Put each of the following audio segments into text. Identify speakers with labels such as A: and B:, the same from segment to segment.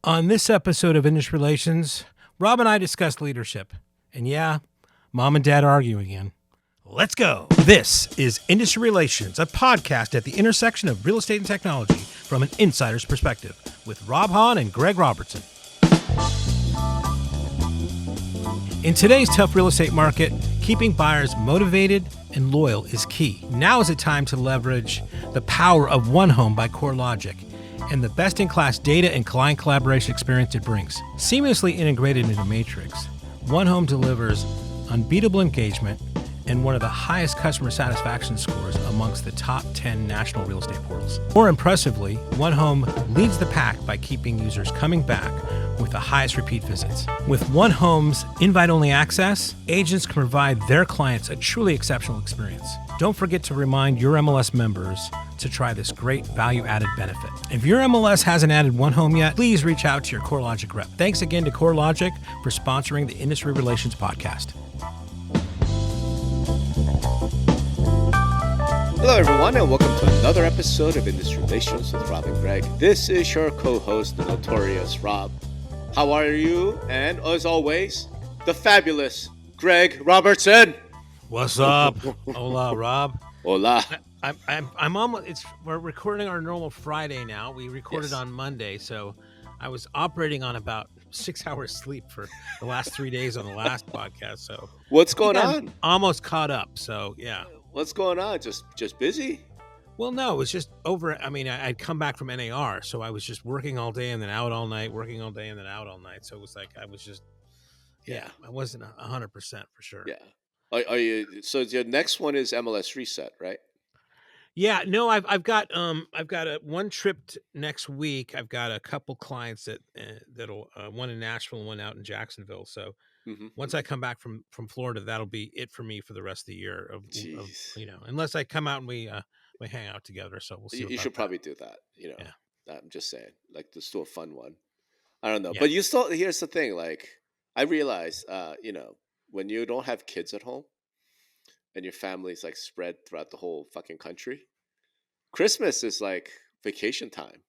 A: On this episode of Industry Relations, Rob and I discuss leadership. And yeah, mom and dad argue again. Let's go. This is Industry Relations, a podcast at the intersection of real estate and technology from an insider's perspective with Rob Hahn and Greg Robertson. In today's tough real estate market, keeping buyers motivated and loyal is key. Now is the time to leverage the power of One Home by CoreLogic and the best-in-class data and client collaboration experience it brings. Seamlessly integrated into Matrix, One Home delivers unbeatable engagement and one of the highest customer satisfaction scores amongst the top 10 national real estate portals. More impressively, One Home leads the pack by keeping users coming back with the highest repeat visits. With One Home's invite-only access, agents can provide their clients a truly exceptional experience. Don't forget to remind your MLS members to try this great value-added benefit. If your MLS hasn't added One Home yet, please reach out to your CoreLogic rep. Thanks again to CoreLogic for sponsoring the Industry Relations podcast.
B: Hello, everyone, and welcome to another episode of Industry Relations with Rob and Greg. This is your co-host, the notorious Rob. How are you? And as always, the fabulous Greg Robertson.
A: What's up? Hola, Rob.
B: Hola.
A: I'm almost. We're recording our normal Friday now. We recorded on Monday, so I was operating on about 6 hours sleep for the last 3 days on the last podcast. So
B: what's going on?
A: I'm almost caught up. So yeah.
B: What's going on? Just busy?
A: Well, no, it was just over. I mean, I'd come back from NAR, so I was just working all day and then out all night, working all day and then out all night. So it was like I was just, I wasn't 100% for sure.
B: Yeah. Are you? So your next one is MLS Reset, right?
A: Yeah. No, I've got one trip next week. I've got a couple clients that'll one in Nashville and one out in Jacksonville. So once I come back from Florida, that'll be it for me for the rest of the year. Of unless I come out and we hang out together. So we'll see.
B: You should probably do that. I'm just saying, like, let's do a fun one. I don't know,
A: Yeah.
B: but you still. Here's the thing, like, I realize, when you don't have kids at home and your family's like spread throughout the whole fucking country, Christmas is like vacation time.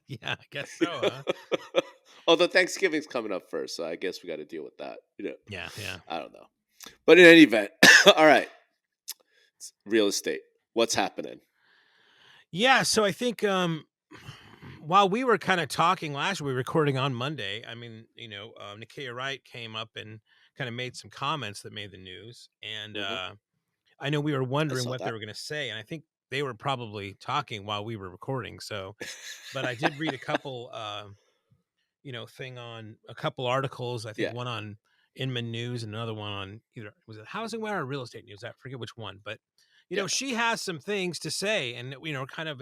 A: Yeah, I guess so. Huh?
B: Although Thanksgiving's coming up first, so I guess we got to deal with that.
A: Yeah.
B: I don't know, but in any event, all right. Real estate. What's happening?
A: Yeah, so I think while we were kind of talking last year, we were recording on Monday. I mean, Nykia Wright came up and kind of made some comments that made the news. And I know we were wondering what they were going to say. And I think they were probably talking while we were recording. So, but I did read a couple, thing on a couple articles. I think one on Inman News and another one on was it Housing Wire or Real Estate News? I forget which one. But, she has some things to say and, kind of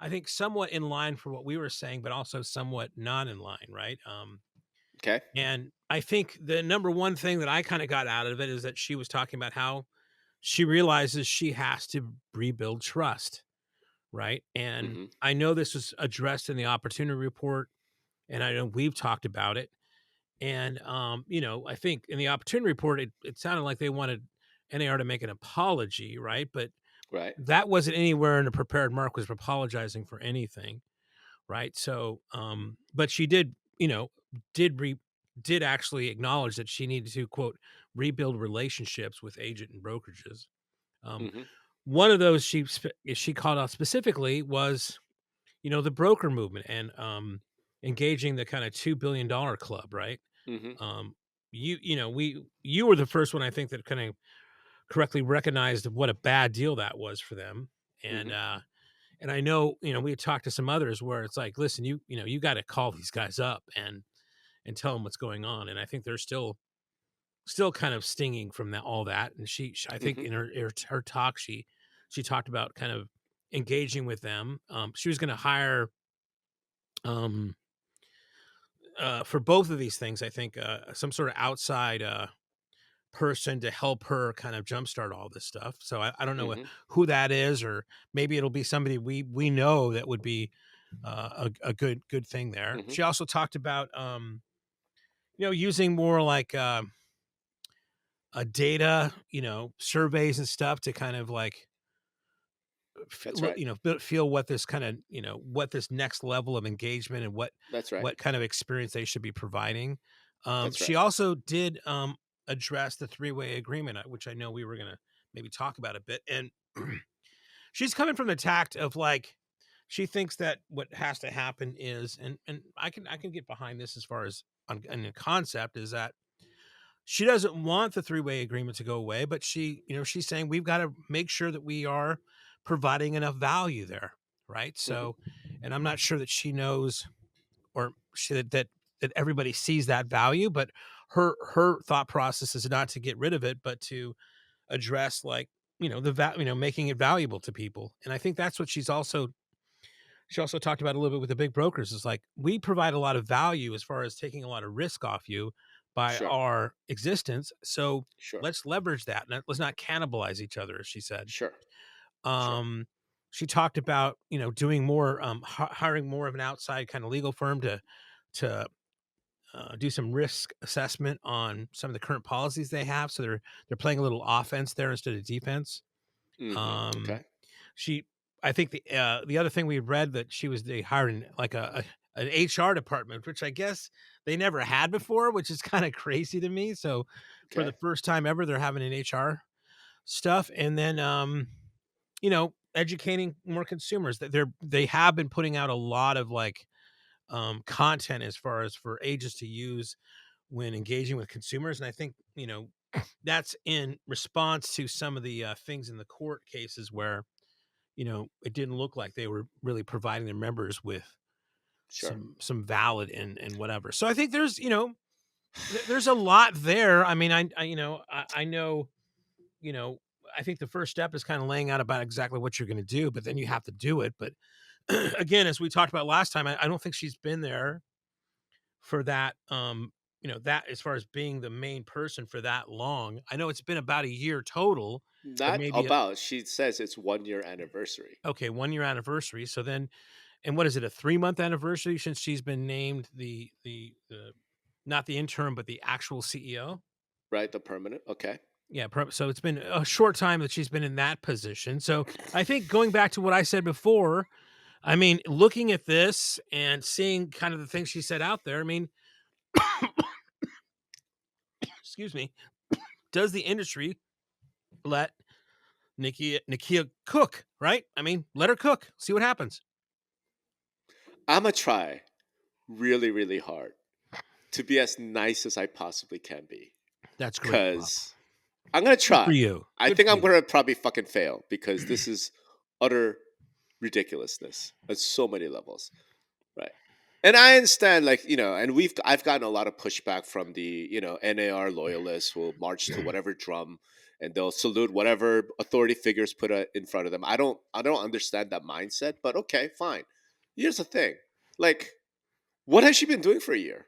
A: I think somewhat in line for what we were saying, but also somewhat not in line, right?
B: Okay.
A: And I think the number one thing that I kind of got out of it is that she was talking about how she realizes she has to rebuild trust, right? And I know this was addressed in the opportunity report, and I know we've talked about it. And, I think in the opportunity report, it sounded like they wanted NAR to make an apology, right? But that wasn't anywhere in the prepared mark was apologizing for anything, right? So, but she did actually acknowledge that she needed to, quote, rebuild relationships with agent and brokerages. One of those she called out specifically was, the broker movement and engaging the kind of $2 billion club, right? You were the first one, I think, that kind of correctly recognized what a bad deal that was for them. And, and I know, we had talked to some others where it's like, listen, you got to call these guys up and tell them what's going on. And I think they're still kind of stinging from all that. And she I think in her talk, she talked about kind of engaging with them. She was going to hire, for both of these things, I think, some sort of outside, person to help her kind of jumpstart all this stuff. So I don't know who that is, or maybe it'll be somebody we know that would be a good thing there. She also talked about using more like a data, surveys and stuff to kind of like
B: That's right.
A: feel what this kind of what this next level of engagement and
B: That's right.
A: what kind of experience they should be providing.
B: That's
A: She
B: right.
A: also did address the three-way agreement, which I know we were going to maybe talk about a bit. And she's coming from the tact of like, she thinks that what has to happen is, and I can get behind this as far as on the concept is that she doesn't want the three-way agreement to go away, but she's saying we've got to make sure that we are providing enough value there, right?
B: Hmm.
A: So, and I'm not sure that she knows or that everybody sees that value, but her thought process is not to get rid of it, but to address like making it valuable to people. And I think that's what she also talked about a little bit with the big brokers is like we provide a lot of value as far as taking a lot of risk off you by
B: Sure.
A: our existence. So
B: Sure.
A: let's leverage that. And let's not cannibalize each other, as she said.
B: Sure. Sure.
A: Um, she talked about, doing more, hiring more of an outside kind of legal firm to do some risk assessment on some of the current policies they have. So they're playing a little offense there instead of defense. Um,
B: Okay.
A: she, I think the other thing we read that they hired like an HR department, which I guess they never had before, which is kind of crazy to me. So for the
B: Okay.
A: first time ever, they're having an HR stuff, and then educating more consumers that they have been putting out a lot of like content as far as for agents to use when engaging with consumers. And I think that's in response to some of the things in the court cases where it didn't look like they were really providing their members with
B: Sure.
A: some valid and whatever. So I think there's there's a lot there. I mean, I know, you know, I think the first step is kind of laying out about exactly what you're going to do, but then you have to do it. But again, as we talked about last time, I don't think she's been there for that. That as far as being the main person for that long. I know it's been about a year total, but
B: Not
A: maybe
B: about. She says it's 1 year anniversary.
A: okay, 1 year anniversary. So then, and what is it, a 3 month anniversary since she's been named the not the interim, but the actual CEO?
B: Right? The permanent. Okay.
A: Yeah, so it's been a short time that she's been in that position. So I think going back to what I said before, I mean, looking at this and seeing kind of the things she said out there, I mean, excuse me, does the industry let Nykia cook, right? I mean, let her cook, see what happens.
B: I'm gonna try really, really hard to be as nice as I possibly can be.
A: That's great, Rob.
B: Cause I'm gonna
A: Good for
B: try.
A: you.
B: I
A: Good
B: think
A: for
B: I'm
A: you.
B: gonna probably fucking fail because this is utter ridiculousness at so many levels. Right. And I understand, like, and I've gotten a lot of pushback from the, NAR loyalists who will march to whatever drum and they'll salute whatever authority figures put in front of them. I don't understand that mindset, but okay, fine. Here's the thing. Like, what has she been doing for a year?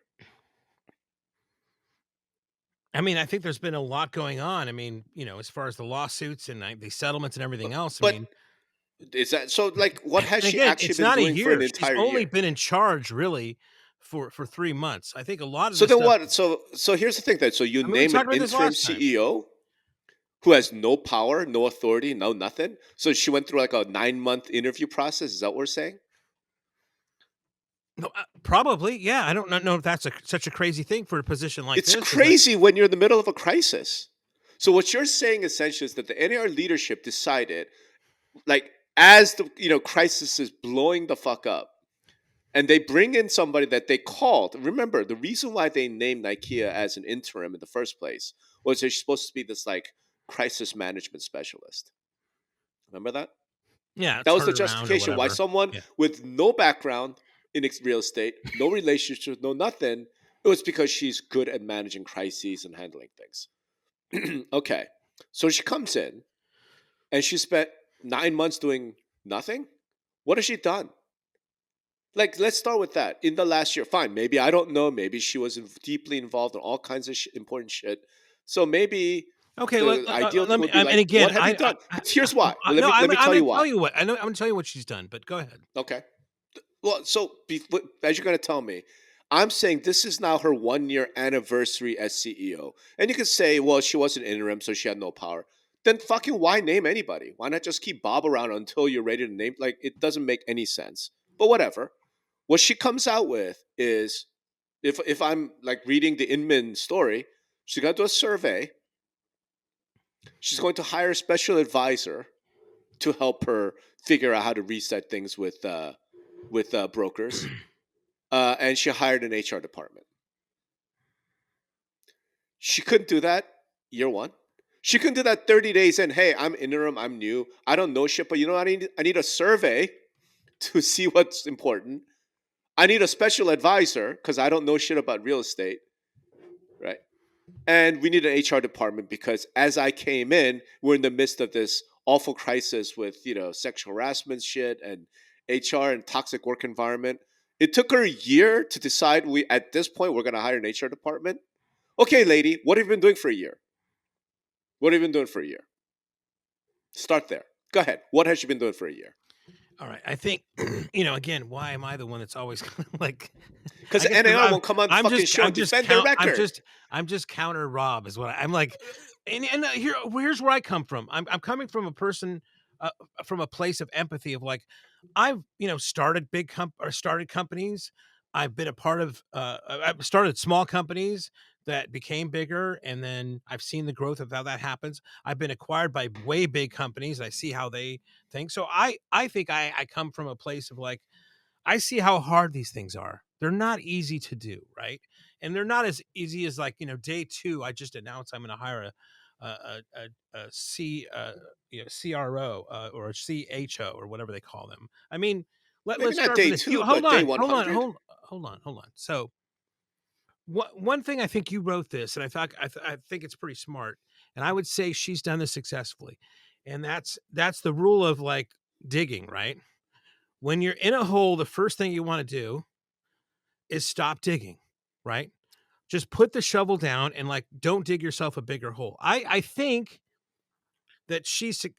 A: I mean, I think there's been a lot going on. I mean, as far as the lawsuits and the settlements and everything else. I
B: But
A: mean,
B: is that so, like, what has
A: and
B: she
A: again,
B: actually
A: it's
B: been
A: not a
B: doing for an
A: year. She's
B: entire
A: only
B: year?
A: been in charge really for 3 months. I think a lot of
B: So
A: this
B: then
A: stuff.
B: what? So here's the thing then. So you
A: I mean, we
B: name an
A: talked about this
B: interim
A: last time.
B: CEO who has no power, no authority, no nothing. So she went through like a 9 month interview process. Is that what we're saying?
A: No, probably, yeah. I don't know if that's such a crazy thing for a position like
B: It's
A: this. Is that
B: crazy when you're in the middle of a crisis. So what you're saying essentially is that the NAR leadership decided, like, as the crisis is blowing the fuck up, and they bring in somebody that they called. Remember, the reason why they named Nykia as an interim in the first place was they're supposed to be this like crisis management specialist. Remember that?
A: yeah,
B: That was
A: turn
B: the
A: it around or
B: justification why
A: whatever.
B: someone
A: Yeah.
B: with no background in real estate, no relationship, no nothing. It was because she's good at managing crises and handling things. Okay, so she comes in and she spent 9 months doing nothing. What has she done? Like, let's start with that. In the last year, fine. Maybe I don't know. Maybe she was deeply involved in all kinds of important shit. So maybe
A: Okay.
B: the ideal
A: Let
B: thing
A: me.
B: would be
A: And
B: like,
A: again,
B: what have you done? Here's why. Well, let
A: no.
B: me let me
A: I'm
B: tell
A: going
B: you
A: to tell
B: why.
A: you what. I know. I'm going to tell you what she's done. But go ahead.
B: Okay. Well, so as you're going to tell me, I'm saying this is now her 1 year anniversary as CEO, and you could say, well, she was an interim, so she had no power. then fucking why name anybody? Why not just keep Bob around until you're ready to name? Like, it doesn't make any sense. But whatever. What she comes out with is, if I'm like reading the Inman story, she's gonna do a survey. She's going to hire a special advisor to help her figure out how to reset things with brokers. And she hired an HR department. She couldn't do that year one. She couldn't do that 30 days in. Hey, I'm interim. I'm new. I don't know shit, but you know what? I need a survey to see what's important. I need a special advisor because I don't know shit about real estate, right? And we need an HR department because as I came in, we're in the midst of this awful crisis with, sexual harassment shit and HR and toxic work environment. It took her a year to decide at this point we're going to hire an HR department. Okay, lady, what have you been doing for a year? What have you been doing for a year? Start there. Go ahead. What has she been doing for a year?
A: All right. I think, again, why am I the one that's always like?
B: Because NAR won't come on the fucking show and defend their record.
A: I'm just counter Rob is what I'm like. And here's where I come from. I'm coming from a person, from a place of empathy of like, I've started started companies. I've been a part of. I've started small companies that became bigger, and then I've seen the growth of how that happens. I've been acquired by way big companies. I see how they think. So I think I come from a place of like, I see how hard these things are. They're not easy to do, right? And they're not as easy as like, day 2, I just announced I'm going to hire CRO or a CHO or whatever they call them. I mean,
B: Maybe
A: let's
B: not
A: start
B: day
A: from this.
B: 2,
A: Hold
B: but day
A: on,
B: 100.
A: hold on. So one thing I think you wrote this, and I think it's pretty smart, and I would say she's done this successfully, and that's the rule of like digging, right? When you're in a hole, the first thing you want to do is stop digging, right? Just put the shovel down and like don't dig yourself a bigger hole. I think that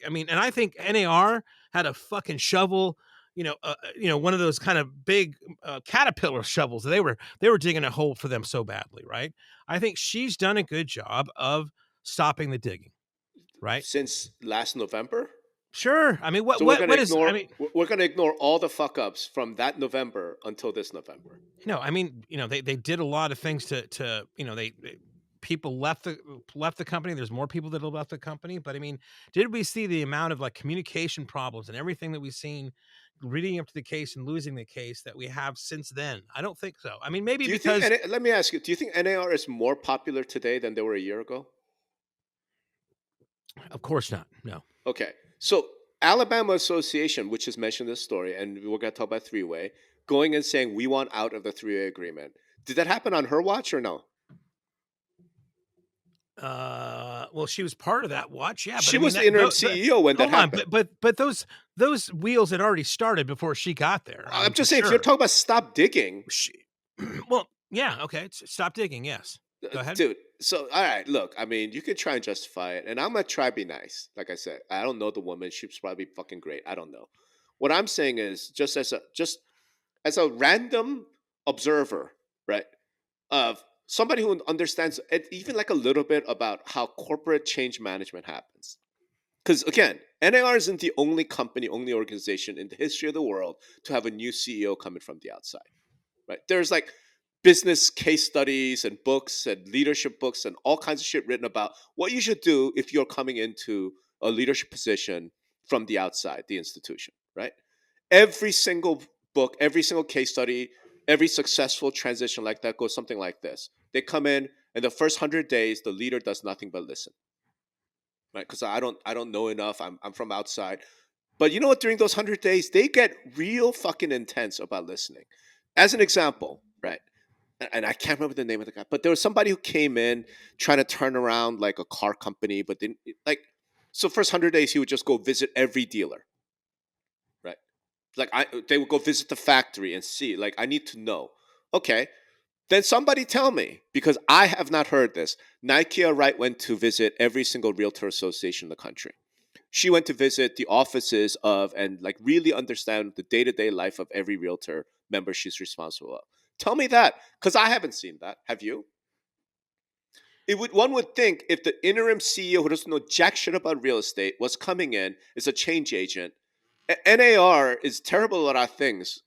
A: and I think NAR had a fucking shovel, one of those kind of big caterpillar shovels. They were digging a hole for them so badly, right? I think she's done a good job of stopping the digging, right?
B: Since last November?
A: Sure. I mean,
B: So we're
A: what is? I mean,
B: we're gonna ignore all the fuck ups from that November until this November.
A: no, I mean, they did a lot of things to people left the company. There's more people that have left the company, but I mean, did we see the amount of like communication problems and everything that we've seen leading up to the case and losing the case that we have since then? I don't think so. I mean, maybe because
B: let me ask you, do you think NAR is more popular today than they were a year ago?
A: Of course not. No.
B: Okay. So Alabama Association, which is mentioned in this story, and we're going to talk about three-way, going and saying we want out of the three-way agreement. Did that happen on her watch or no?
A: Well, she was part of that watch. Yeah, but
B: she was the interim CEO when that happened.
A: But those wheels had already started before she got there.
B: I'm just saying, if you're talking about stop digging,
A: well, yeah, okay, stop digging. Yes, go ahead,
B: dude. So, all right, look, I mean, you can try and justify it, and I'm gonna try to be nice. Like I said, I don't know the woman; she's probably fucking great. I don't know. What I'm saying is, just as a random observer, right, of somebody who understands even like a little bit about how corporate change management happens. Because again, NAR isn't the only company, only organization in the history of the world to have a new CEO coming from the outside, right? There's like business case studies and books and leadership books and all kinds of shit written about what you should do if you're coming into a leadership position from the outside, the institution, right? Every single book, every single case study, every successful transition like that goes something like this. They come in, and the first 100 days, the leader does nothing but listen, right? Because I don't know enough. I'm from outside. But you know what? During those 100 days, they get real fucking intense about listening. As an example, right? And I can't remember the name of the guy, but there was somebody who came in trying to turn around like a car company, but didn't like. So first 100 days, he would just go visit every dealer, right? Like they would go visit the factory and see. Like, I need to know. Okay, then somebody tell me, because I have not heard this. Nykia Wright went to visit every single realtor association in the country. She went to visit the offices of and like really understand the day-to-day life of every realtor member she's responsible of. Tell me that, because I haven't seen that. Have you? One would think if the interim CEO who doesn't know jack shit about real estate was coming in as a change agent, NAR is terrible at a lot of things,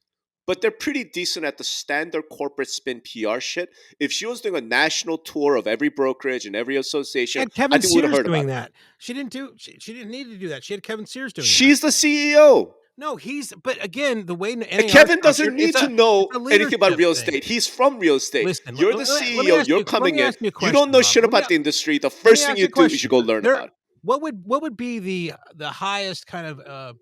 B: but they're pretty decent at the standard corporate spin PR shit. If she was doing a national tour of every brokerage and every association,
A: Had
B: I
A: Kevin
B: think we would have
A: Sears
B: heard about
A: doing
B: it.
A: that. She didn't need to do that. She had Kevin Sears doing that.
B: She's the CEO.
A: No, but again, the way NAR
B: And Kevin doesn't
A: structured,
B: need
A: it's
B: to know
A: a
B: anything about
A: leadership
B: real
A: thing.
B: estate. He's from real estate.
A: Listen,
B: You're the
A: let me
B: CEO.
A: ask
B: You're
A: you-
B: coming
A: let me
B: in.
A: ask you a
B: You
A: question,
B: don't know
A: Rob.
B: shit
A: Let me
B: about the industry. The
A: let me
B: first thing
A: ask
B: you
A: a
B: do is you go
A: question.
B: learn about it.
A: What would be the highest kind of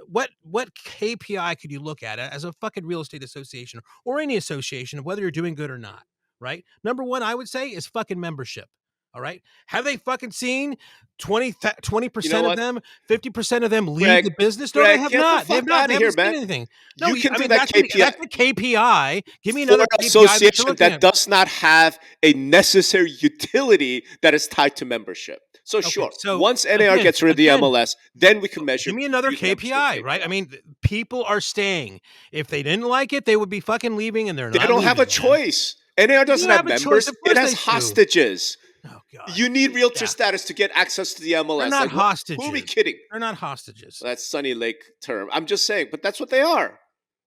A: what KPI could you look at as a fucking real estate association or any association of whether you're doing good or not, right? Number one, I would say is fucking membership. All right. Have they fucking seen 20% of them, 50% of them leave the business? No, they have
B: Get
A: not.
B: the
A: They have
B: fuck
A: not.
B: out
A: They
B: of here,
A: haven't seen
B: man.
A: anything. No,
B: You can
A: I
B: do
A: mean,
B: that KPI.
A: that's the KPI. Give me
B: For
A: another
B: an
A: KPI that you're
B: association
A: looking
B: that
A: at.
B: does not have a necessary utility that is tied to membership. So
A: Okay,
B: sure,
A: so
B: once NAR gets rid of the MLS, then we can measure.
A: give me another
B: use membership
A: KPI, right? I mean, people are staying. If they didn't like it, they would be fucking leaving, and they're
B: They
A: not
B: don't have a
A: leaving, man.
B: choice. NAR doesn't
A: You
B: have
A: have a choice.
B: members.
A: Of course
B: It has
A: they do.
B: hostages.
A: Oh God.
B: You need realtor
A: Yeah.
B: status to get access to the MLS.
A: They're not hostages.
B: Who are we kidding?
A: They're not hostages.
B: That's Sunny Lake term. I'm just saying, but that's what they are.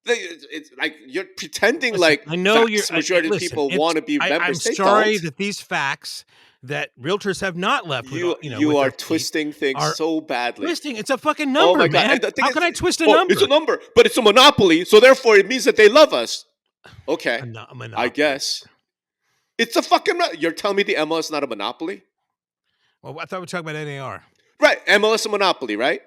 B: It's like you're pretending
A: Listen,
B: like
A: I know
B: vast majority of people want to be members.
A: I'm
B: They
A: sorry
B: don't.
A: that these facts that realtors have not left with,
B: You
A: with
B: are
A: their feet
B: twisting things
A: are
B: so badly.
A: twisting. It's a fucking number,
B: Oh my God.
A: man.
B: And the thing
A: How
B: is,
A: can I twist a number?
B: It's a number, but it's a monopoly, so therefore it means that they love us. Okay,
A: A monopoly.
B: I guess it's a fucking. You're telling me the MLS is not a monopoly?
A: Well, I thought we were talking about NAR.
B: Right, MLS a monopoly, right?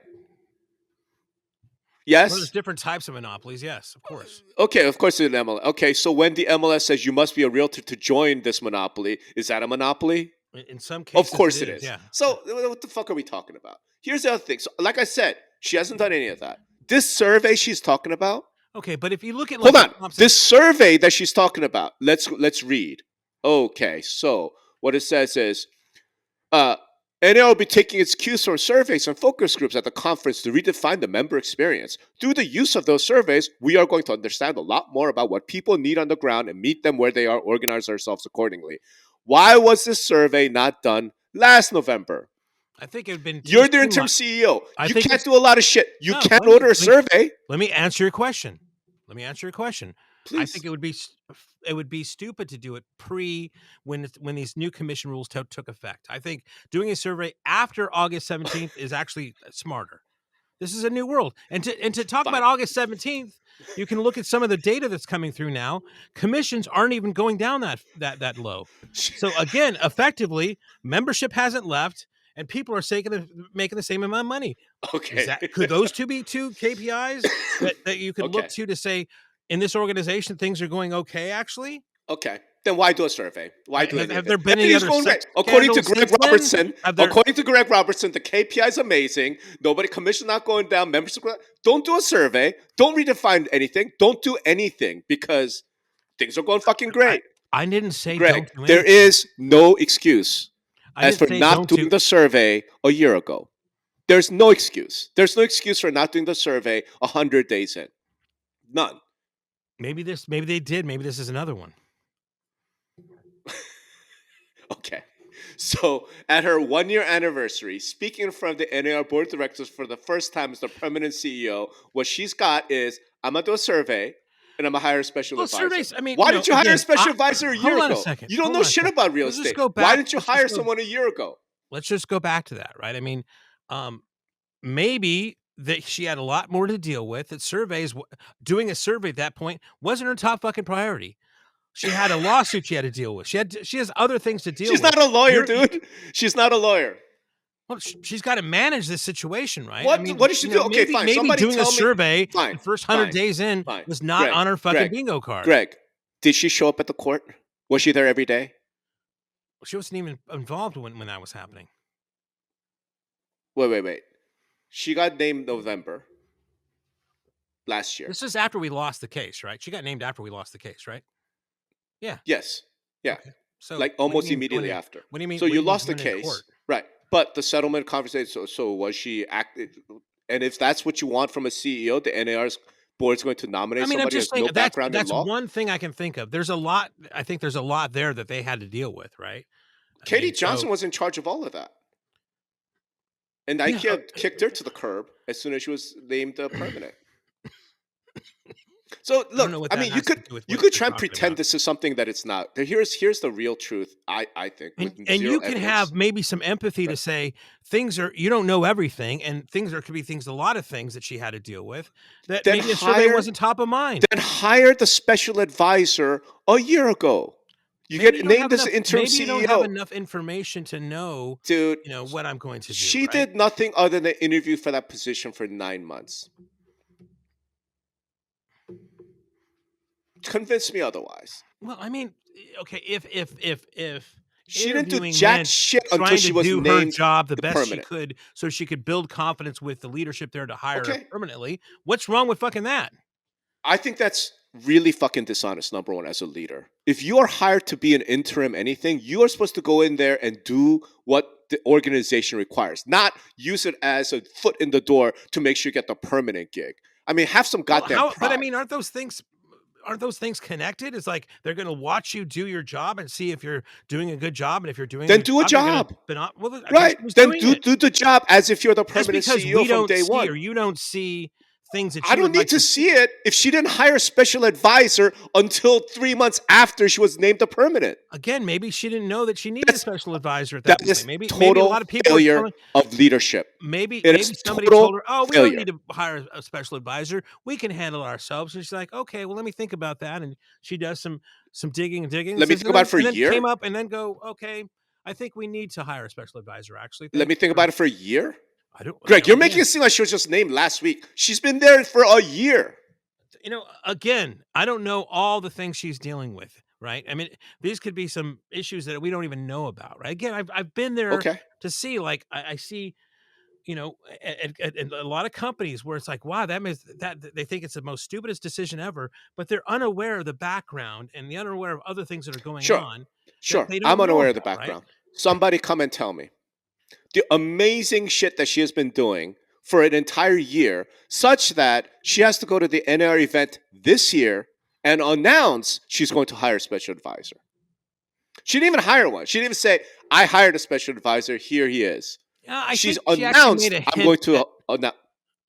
B: Yes.
A: Well, there's different types of monopolies. Yes, of course.
B: Okay, of course it's an MLS. Okay, so when the MLS says you must be a realtor to join this monopoly, is that a monopoly?
A: In some cases,
B: Of course it is.
A: Yeah.
B: So what the fuck are we talking about? Here's the other thing. So, like I said, she hasn't done any of that. This survey she's talking about.
A: Okay, but if you look at
B: Hold on. This survey that she's talking about. Let's read. Okay, so what it says is, NAR will be taking its cues from surveys and focus groups at the conference to redefine the member experience. Through the use of those surveys, we are going to understand a lot more about what people need on the ground and meet them where they are, organize ourselves accordingly. Why was this survey not done last November?
A: I think it would have been.
B: You're the interim CEO. You can't do a lot of shit. You
A: No,
B: can't order a survey.
A: Let me answer your question.
B: Please.
A: I think it would be stupid to do it when these new commission rules took effect. I think doing a survey after August 17th is actually smarter. This is a new world. And to talk about August 17th, you can look at some of the data that's coming through now. Commissions aren't even going down that low. So again, effectively, membership hasn't left and people are making the same amount of money.
B: Okay.
A: Could those be two KPIs that you could look to say in this organization things are going okay, actually?
B: Okay. Then why do a survey? Why do it?
A: Have there been any other
B: According to Greg Robertson, the KPI is amazing. Commission not going down. Membership. Don't do a survey. Don't redefine anything. Don't do anything because things are going fucking great.
A: I didn't say
B: Greg,
A: don't do anything.
B: there is no excuse as for not doing the survey a year ago. There's no excuse. There's no excuse for not doing the survey 100 days in. None.
A: Maybe they did. Maybe this is another one.
B: Okay. So at her 1-year anniversary, speaking in front of the NAR board of directors for the first time as the permanent CEO, what she's got is, I'm going to do a survey and I'm going to hire a special advisor.
A: Surveys, I mean,
B: why did you hire a special advisor a year ago?
A: Hold on a second.
B: You don't know shit about real estate. Why didn't you hire someone a year ago?
A: Let's just go back to that, right? I mean, maybe that she had a lot more to deal with. That doing a survey at that point wasn't her top fucking priority. She had a lawsuit she had to deal with. She has other things to deal with.
B: She's not a lawyer, dude. She's not a lawyer.
A: Well, she's got to manage this situation, right?
B: What does she do? Okay, fine.
A: Maybe
B: Somebody
A: doing a survey the first 100 days in was not on her fucking bingo card.
B: Greg, did she show up at the court? Was she there every day?
A: She wasn't even involved when that was happening.
B: Wait. She got named November last year.
A: This is after we lost the case, right? She got named after we lost the case, right? Yeah.
B: Yes. Yeah.
A: Okay. So
B: like almost immediately after.
A: What do you mean?
B: So you lost the case, right? But the settlement conversation. So was she acted? And if that's what you want from a CEO, the NAR's board is going to nominate somebody who has no background in law.
A: That's one thing I can think of. There's a lot. I think there's a lot there that they had to deal with, right?
B: Katie Johnson was in charge of all of that. And Nykia kicked her to the curb as soon as she was named permanent. So look, I mean, you could try and pretend this is something that it's not. Here's the real truth. I think,
A: and you can have maybe some empathy to say you don't know everything, and could be a lot of things that she had to deal with that maybe a survey wasn't top of mind.
B: Then hire the special advisor a year ago. You get named as interim CEO.
A: Maybe you don't have enough information to know,
B: dude,
A: what I'm going to do.
B: She did nothing other than interview for that position for 9 months. Convince me otherwise.
A: Well, I mean, okay, if
B: she didn't do jack shit until she was named
A: her job the best
B: permanent.
A: she could, so she could build confidence with the leadership there to hire her permanently. What's wrong with fucking that?
B: I think that's really fucking dishonest, number one, as a leader. If you are hired to be an interim anything, you are supposed to go in there and do what the organization requires, not use it as a foot in the door to make sure you get the permanent gig. I mean, have some goddamn pride.
A: But I mean, aren't those things connected? It's like they're going to watch you do your job and see if you're doing a good job, and if you're doing
B: then do a job. Right. Then do the job as if you're the permanent CEO from day one.
A: Or you don't see things that
B: I don't need to see it if she didn't hire a special advisor until 3 months after she was named a permanent.
A: Again, maybe she didn't know that she needed a special advisor at that point. Maybe
B: total
A: a lot of people
B: failure of leadership.
A: Maybe somebody told her, "Oh, we don't need to hire a special advisor. We can handle it ourselves." And she's like, "Okay, well, let me think about that." And she does some digging.
B: Let me think about it for a year.
A: Came up and then go, "Okay, I think we need to hire a special advisor." Actually,
B: let me think about it for a year. Greg, you're making it seem like she was just named last week. She's been there for a year.
A: Again, I don't know all the things she's dealing with, right? I mean, these could be some issues that we don't even know about, right? Again, I've been there to see, like, I see, at a lot of companies where it's like, wow, that means that they think it's the most stupidest decision ever, but they're unaware of the background and they're unaware of other things that are going on.
B: Sure, I'm unaware of the background. Right? Somebody come and tell me the amazing shit that she has been doing for an entire year, such that she has to go to the NAR event this year and announce she's going to hire a special advisor. She didn't even hire one. She didn't even say, I hired a special advisor, here he is. She's announced, I'm going to...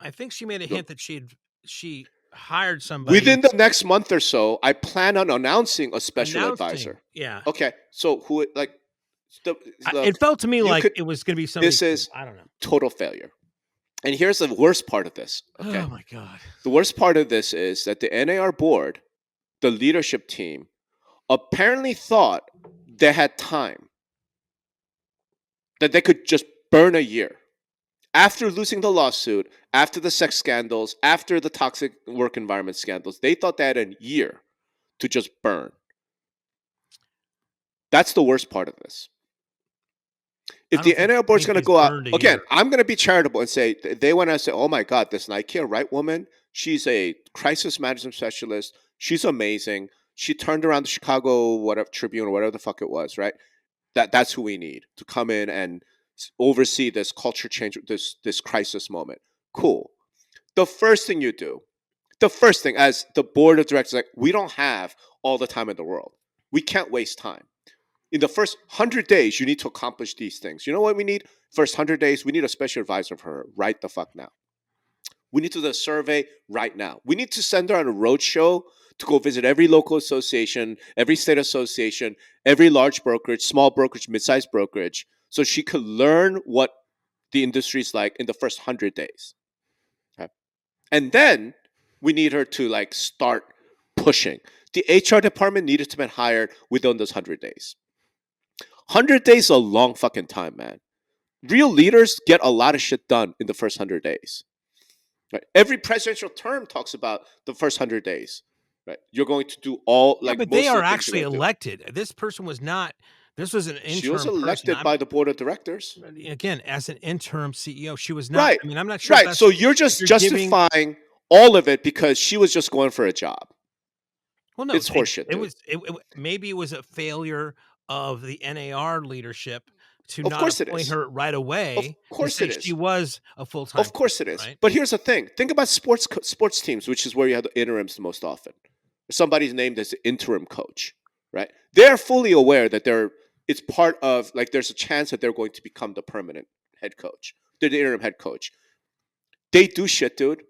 A: I think she made a hint that she hired somebody.
B: Within the next month or so, I plan on announcing a special advisor.
A: Yeah.
B: Okay, so who, like...
A: it felt to me like it was going to be something.
B: This is
A: I don't know.
B: Total failure. And here's the worst part of this. Okay?
A: Oh my God.
B: The worst part of this is that the NAR board, the leadership team, apparently thought they had time. That they could just burn a year. After losing the lawsuit, after the sex scandals, after the toxic work environment scandals, they thought they had a year to just burn. That's the worst part of this. If the NAR board's going to go out, again, I'm going to be charitable and say, they went out and say, oh my God, this Nykia Wright woman, she's a crisis management specialist. She's amazing. She turned around the Chicago Tribune or whatever the fuck it was, right? That's who we need to come in and oversee this culture change, this crisis moment. Cool. The first thing you do, as the board of directors, like, we don't have all the time in the world. We can't waste time. In the first 100 days, you need to accomplish these things. You know what we need? First 100 days, we need a special advisor for her right the fuck now. We need to do a survey right now. We need to send her on a roadshow to go visit every local association, every state association, every large brokerage, small brokerage, mid-sized brokerage, so she could learn what the industry is like in the first 100 days. Okay? And then we need her to start pushing. The HR department needed to be hired within those 100 days. 100 days is a long fucking time, man. Real leaders get a lot of shit done in the first 100 days. Right? Every presidential term talks about the first 100 days. Right? You're going to do all
A: but they are actually elected. This person was not. This was an interim.
B: She was elected by the board of directors.
A: Again, as an interim CEO, she was not.
B: Right.
A: I mean, I'm not sure.
B: Right. So you're just justifying all of it because she was just going for a job.
A: Well, no,
B: it's horseshit.
A: Maybe it was a failure of the NAR leadership to not appoint her right away.
B: Of course it is.
A: She was a full-time.
B: Of course it is.
A: Right?
B: But here's the thing. Think about sports teams, which is where you have the interims the most often. Somebody's named as the interim coach, right? They're fully aware that they're it's part of, like, there's a chance that they're going to become the permanent head coach. They're the interim head coach. They do shit, dude.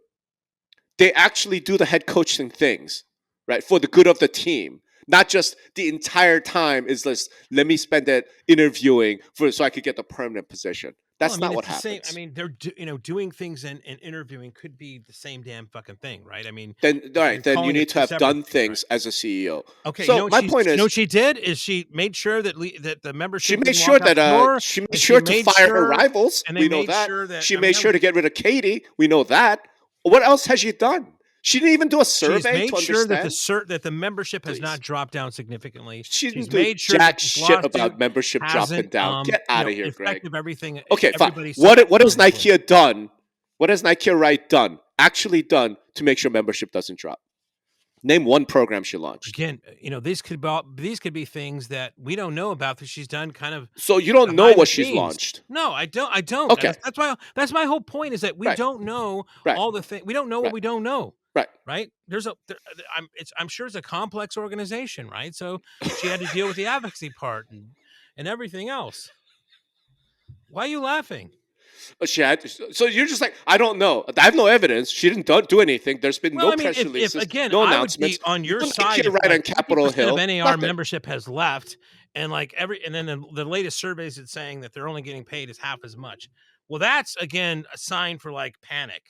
B: They actually do the head coaching things, right, for the good of the team. Not just the entire time is just, let me spend it interviewing so I could get the permanent position.
A: Well, I
B: That's
A: mean,
B: not
A: it's
B: what
A: the same. I
B: happens.
A: mean, they're doing things and interviewing could be the same damn fucking thing, right? I mean,
B: Then, all right,
A: you're
B: then you
A: calling it
B: need to
A: two
B: have
A: separate
B: done
A: things, right?
B: things as a CEO.
A: Okay,
B: So my point
A: you know
B: is,
A: what she did is she made sure that that the
B: she
A: membership
B: made
A: didn't
B: sure
A: walk out
B: that
A: the door,
B: she made
A: and she
B: sure to
A: made
B: fire her
A: sure,
B: rivals.
A: and they
B: We know
A: made
B: that.
A: sure that
B: She
A: I mean
B: made
A: that
B: sure
A: was
B: to get rid of Katie. We know that. What else has she done? She didn't even do a
A: she's
B: survey to
A: made sure that
B: understand.
A: that the membership has not
B: Please.
A: dropped down significantly.
B: She
A: She's
B: didn't do
A: made sure that
B: jack
A: this
B: shit
A: lawsuit
B: about membership dropping
A: hasn't
B: down. Get out of here, Greg.
A: effective everything
B: Okay, fine.
A: everybody saw
B: What has
A: coming to it.
B: Nykia done? What has Nykia Wright done? Actually done to make sure membership doesn't drop? Name one program she launched.
A: Again, these could be things that we don't know about that she's done kind of
B: So you don't know
A: behind the
B: what she's
A: scenes.
B: launched.
A: No, I don't. I don't.
B: Okay,
A: That's my whole point is that we
B: right,
A: don't know
B: right,
A: all the things. We don't know what
B: right,
A: we don't know.
B: right.
A: Right? I'm sure it's a complex organization, right? So she had to deal with the advocacy part and everything else. Why are you laughing?
B: She had. So you're just like, I don't know. I have no evidence. She didn't do anything. There's been
A: Well,
B: no
A: I mean,
B: press
A: if
B: releases,
A: again,
B: no
A: I would be
B: announcements.
A: on
B: You
A: your
B: and
A: side
B: Nykia
A: if
B: Wright
A: like
B: on Capitol
A: 50% of
B: Hill,
A: NAR
B: nothing.
A: membership has left, and like and then the latest surveys it's saying that they're only getting paid is half as much. Well, that's again a sign for like panic.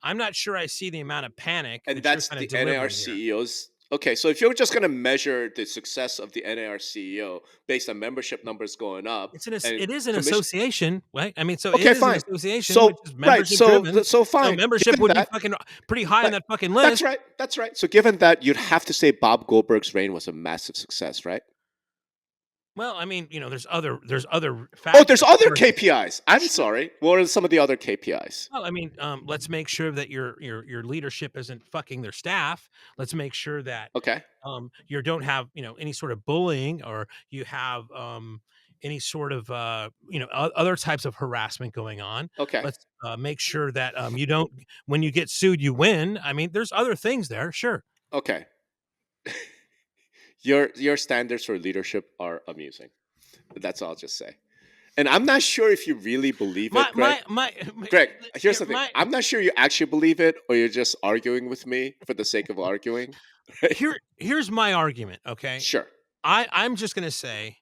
A: I'm not sure I see the amount of panic
B: And
A: that you're
B: that's
A: kind of
B: the NAR
A: delivering here.
B: CEOs. Okay, so if you're just going to measure the success of the NAR CEO based on membership numbers going up and
A: It is an
B: commission,
A: association, right? I mean, so it
B: okay,
A: is an
B: fine.
A: association which
B: So
A: is
B: right,
A: membership driven.
B: so
A: So
B: fine.
A: membership
B: Given
A: would be
B: that,
A: fucking pretty high on
B: right,
A: that fucking
B: that's
A: list.
B: right, that's right. So given that, you'd have to say Bob Goldberg's reign was a massive success, right?
A: Well, I mean, there's other
B: Oh,
A: factors,
B: there's
A: of
B: other
A: course.
B: KPIs. I'm
A: Sure.
B: sorry. What are some of the other KPIs?
A: Well, I mean, let's make sure that your leadership isn't fucking their staff. Let's make sure that
B: Okay,
A: you don't have any sort of bullying or you have any sort of other types of harassment going on.
B: okay,
A: Let's make sure that you don't when you get sued you win. I mean, there's other things there, sure.
B: okay. Your standards for leadership are amusing. That's all I'll just say. And I'm not sure if you really believe
A: My
B: it, Greg.
A: my my,
B: Greg, here's the thing.
A: my
B: I'm not sure you actually believe it or you're just arguing with me for the sake of arguing. Right?
A: here's my argument. Okay,
B: Sure.
A: I'm just gonna say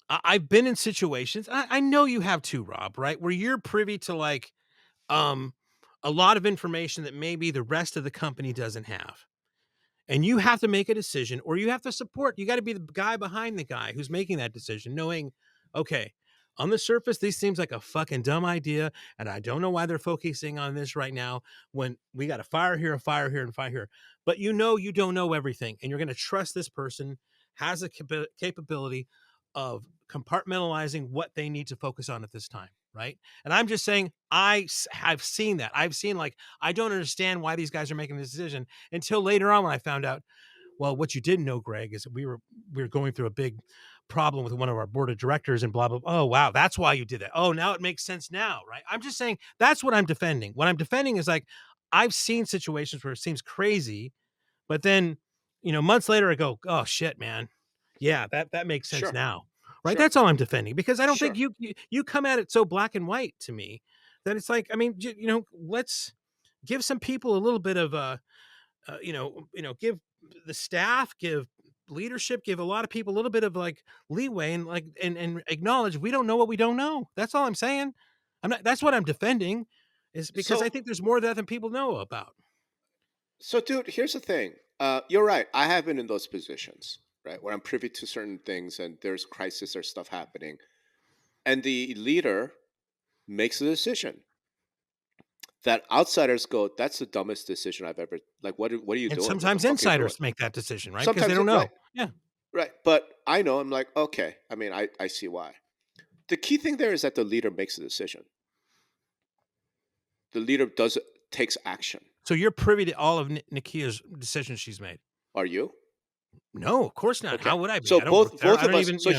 A: I've been in situations. I know you have too, Rob. Right, where you're privy to like um a lot of information that maybe the rest of the company doesn't have. And you have to make a decision or you have to support. You got to be the guy behind the guy who's making that decision, knowing, okay, on the surface, this seems like a fucking dumb idea. And I don't know why they're focusing on this right now when we got a fire here, a fire here, and fire here. But you don't know everything. And you're going to trust this person has a capability of compartmentalizing what they need to focus on at this time. Right. And I'm just saying, I've seen that. I've seen like, I don't understand why these guys are making this decision until later on when I found out, well, what you didn't know, Greg, is that we were going through a big problem with one of our board of directors and blah, blah, blah. Oh, wow. That's why you did that. Oh, now it makes sense now. Right. I'm just saying that's what I'm defending. What I'm defending is like, I've seen situations where it seems crazy, but then, months later I go, oh shit, man. Yeah, that makes sense
B: Sure.
A: now. Right.
B: Sure.
A: That's all I'm defending because I don't think
B: Sure.
A: you come at it so black and white to me that it's like, I mean, let's give some people a little bit of give the staff, give leadership, give a lot of people a little bit of like leeway and like and acknowledge we don't know what we don't know. That's all I'm saying. That's what I'm defending is because I
B: So
A: think there's more of that than people know about.
B: so dude, here's the thing. You're right. I have been in those positions, right? Where I'm privy to certain things and there's crisis or stuff happening. And the leader makes a decision that outsiders go, that's the dumbest decision I've ever, like, what are you
A: And
B: doing? What the
A: sometimes
B: fuck are you doing?
A: insiders make that decision, right? Because they
B: Sometimes,
A: don't
B: right,
A: know. Yeah.
B: right. But I know, I'm like, okay. I mean, I see why. The key thing there is that the leader makes a decision. The leader takes action.
A: So you're privy to all of Nikia's decisions she's made.
B: Are you?
A: No, of course not.
B: Okay.
A: How would I be?
B: So
A: I don't work there.
B: both
A: I
B: of
A: don't
B: us.
A: even,
B: So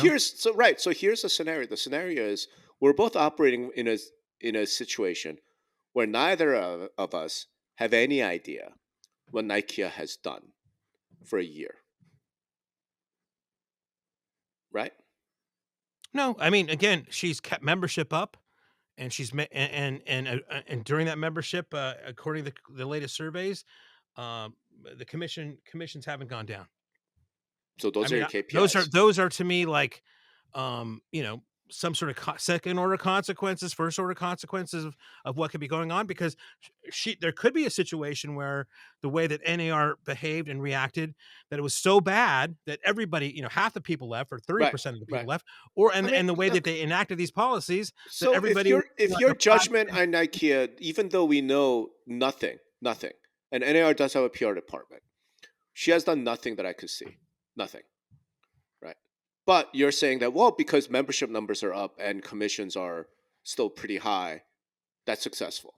B: here's the scenario. The scenario is we're both operating in a situation where neither of us have any idea what Nykia has done for a year. right?
A: No, I mean, again, she's kept membership up, and and during that membership, according to the latest surveys, um, the commissions haven't gone down.
B: So
A: I
B: those are
A: mean,
B: your KPIs.
A: those are to me like, some sort of second order consequences, first order consequences of what could be going on, because there could be a situation where the way that NAR behaved and reacted, that it was so bad that everybody, half the people left, or
B: Right,
A: 30% of the people
B: right.
A: left,
B: I mean,
A: and the way that
B: look.
A: they enacted these policies, that
B: So
A: everybody was
B: if
A: like
B: your
A: a plat.
B: judgment on Nykia, even though we know nothing, and NAR does have a PR department, she has done nothing that I could see, nothing, right? But you're saying that, well, because membership numbers are up and commissions are still pretty high, that's successful,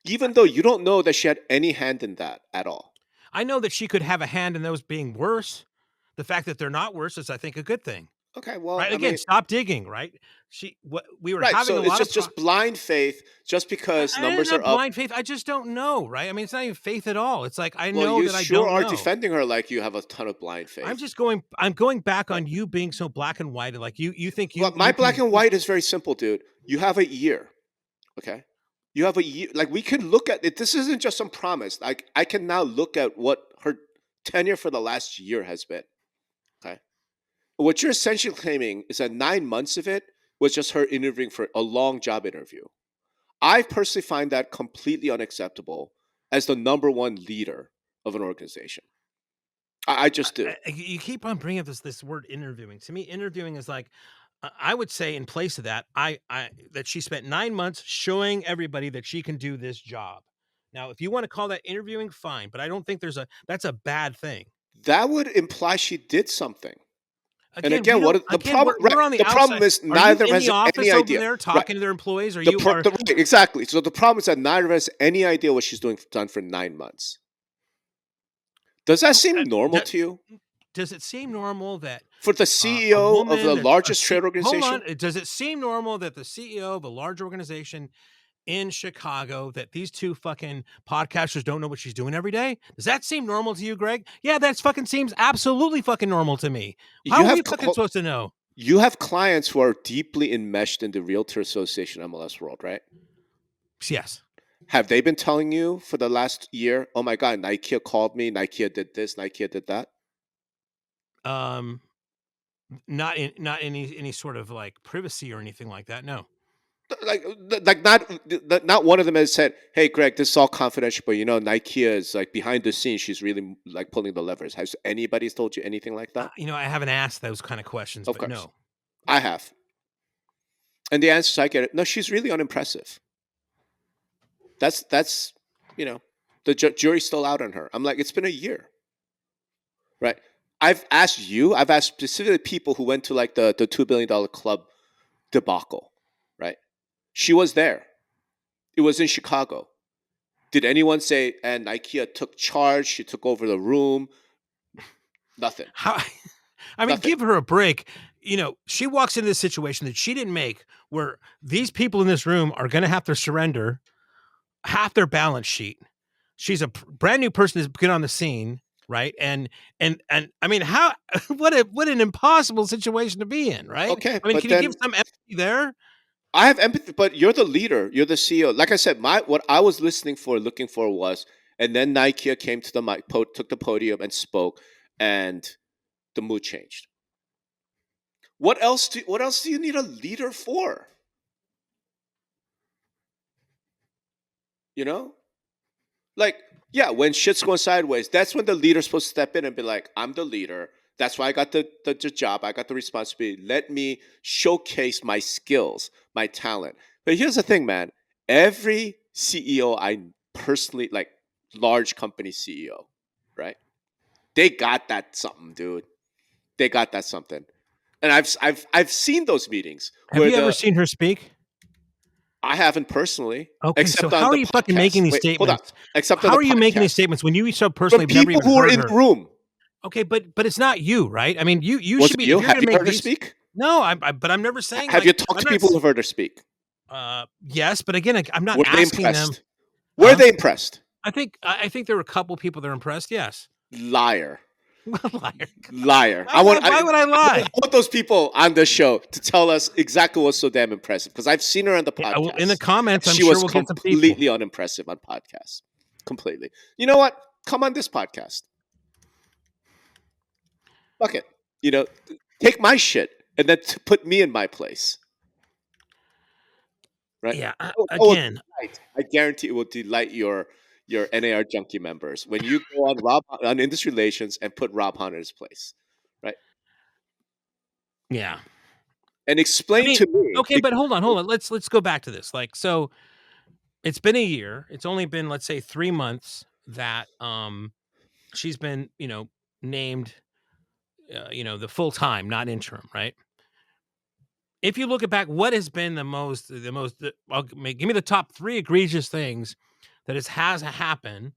B: even though you don't know that she had any hand in that at all.
A: I know that she could have a hand in those being worse. The fact that they're not worse is, I think, a good thing.
B: Okay, well,
A: Right?
B: I
A: Again,
B: mean,
A: stop digging, right? We were
B: right.
A: having
B: So
A: a
B: it's
A: lot of
B: just blind faith, just because
A: and it's
B: numbers are
A: not
B: up.
A: blind faith. I just don't know, right? I mean, it's not even faith at all. It's like, I
B: Well,
A: know
B: you
A: that I
B: sure
A: don't
B: are
A: know.
B: defending her like you have a ton of blind faith.
A: I'm going back
B: Right.
A: on you being so black and white, and like you think
B: Well, my
A: you
B: black
A: can.
B: and white is very simple, dude. You have a year, okay? You have a year. Like, we can look at it. This isn't just some promise. Like, I can now look at what her tenure for the last year has been. Okay. What you're essentially claiming is that 9 months of it was just her interviewing for a long job interview. I personally find that completely unacceptable as the number one leader of an organization. I just do.
A: You keep on bringing up this word interviewing. To me, interviewing is like, I would say, in place of that, I that she spent 9 months showing everybody that she can do this job. Now, if you want to call that interviewing, fine, but I don't think that's a bad thing.
B: That would imply she did something. And
A: Again, we
B: again,
A: don't.
B: the
A: Again,
B: problem? Right.
A: we're on the
B: The problem
A: outside.
B: is
A: Are you
B: neither of
A: in
B: us
A: the
B: has any
A: office over
B: idea.
A: there
B: Right.
A: talking to their employees, or you are?
B: Right, exactly. So the problem is that neither of us has any idea what she's done for 9 months. Does that seem normal to you?
A: Does it seem normal that
B: For the
A: a
B: CEO of
A: woman
B: the
A: that's
B: largest trade
A: hold on?
B: organization?
A: Does it seem normal that the CEO of a large organization in Chicago, that these two fucking podcasters don't know what she's doing every day? Does that seem normal to you, Greg? Yeah, that fucking seems absolutely fucking normal to me.
B: You
A: How are
B: have
A: we fucking supposed to know?
B: you have clients who are deeply enmeshed in the Realtor Association MLS world, right?
A: Yes.
B: Have they been telling you for the last year, oh my God, Nykia called me, Nykia did this, Nykia did that?
A: Not any sort of like privacy or anything like that. No.
B: Like not one of them has said, "Hey, Greg, this is all confidential, but Nykia is like behind the scenes. She's really like pulling the levers." Has anybody told you anything like that?
A: I haven't asked those kind of questions,
B: Of
A: but
B: course,
A: no.
B: I have, and the answers I get it. No, she's really unimpressive. That's the jury's still out on her. I'm like, it's been a year, right? I've asked specifically people who went to like the $2 billion club debacle, right? She was there. It was in Chicago. Did anyone say, and Nykia took charge, she took over the room? Nothing.
A: How? I mean,
B: Nothing.
A: give her a break. She walks into this situation that she didn't make, where these people in this room are going to have to surrender half their balance sheet. She's a brand new person that's been on the scene, right? And I mean, how? What an impossible situation to be in, right?
B: Okay,
A: I mean,
B: but
A: can you give
B: then
A: some empathy there?
B: I have empathy, but you're the leader, you're the CEO. Like I said, what I was looking for was, and then Nykia came to the mic, took the podium and spoke, and the mood changed. What else do you need a leader for? You know? Like, yeah, when shit's going sideways, that's when the leader's supposed to step in and be like, I'm the leader. That's why I got the job. I got the responsibility. Let me showcase my skills, my talent. But here's the thing, man. Every CEO I personally, like, large company CEO, right? They got that something, dude. They got that something. And I've seen those meetings
A: Have
B: where
A: you ever seen her speak?
B: I haven't personally,
A: Okay, so
B: except on
A: how are
B: the
A: you fucking making
B: podcast.
A: these
B: Wait, hold on.
A: statements?
B: Except on
A: How
B: the
A: are you making these
B: podcast.
A: statements when you so
B: From
A: personally have never
B: people
A: even
B: who were
A: heard
B: in
A: her?
B: the room.
A: Okay, but it's not you, right? I mean, you
B: Was
A: should
B: it
A: be, if
B: you?
A: you're going
B: Have
A: to
B: you
A: make
B: heard her
A: these.
B: speak?
A: No, but I'm never saying
B: Have
A: like
B: you talked
A: I'm
B: to
A: not.
B: people who've heard her speak?
A: Yes, but again, I'm not
B: Were they
A: asking them.
B: impressed? Were
A: Huh?
B: they impressed?
A: I think there were a couple people that are impressed. Yes.
B: Liar. Liar.
A: Why would I lie?
B: I want those people on the show to tell us exactly what's so damn impressive, because I've seen her on the
A: Well, in the
B: podcast.
A: comments, I'm
B: She
A: sure
B: was
A: we'll get some people.
B: completely unimpressive on podcasts. Completely. You know what? Come on this podcast. Fuck it. Take my shit and then put me in my place. Right?
A: Yeah.
B: Again, I guarantee it will delight your NAR junkie members when you go on industry relations and put Rob Hunt in his place, right?
A: Yeah.
B: And explain to me.
A: Okay, but hold on. Let's go back to this. So it's been a year. It's only been, let's say, 3 months that she's been, named, the full time, not interim, right? If you look back, what has been give me the top 3 egregious things that has happened.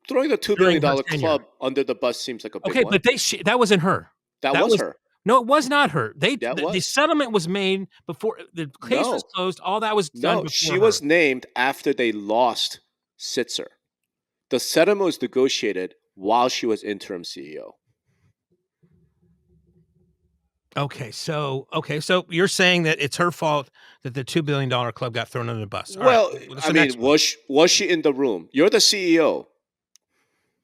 B: Throwing the $2 billion club under the bus seems like a big one.
A: But that wasn't her.
B: That was her.
A: No, it was not her. The
B: was.
A: settlement was made before the case was closed. All that was done before
B: she was named after they lost Sitzer. The settlement was negotiated while she was interim CEO.
A: Okay, so you're saying that it's her fault that the $2 billion club got thrown under the bus.
B: Well, I mean, was she in the room? You're the CEO.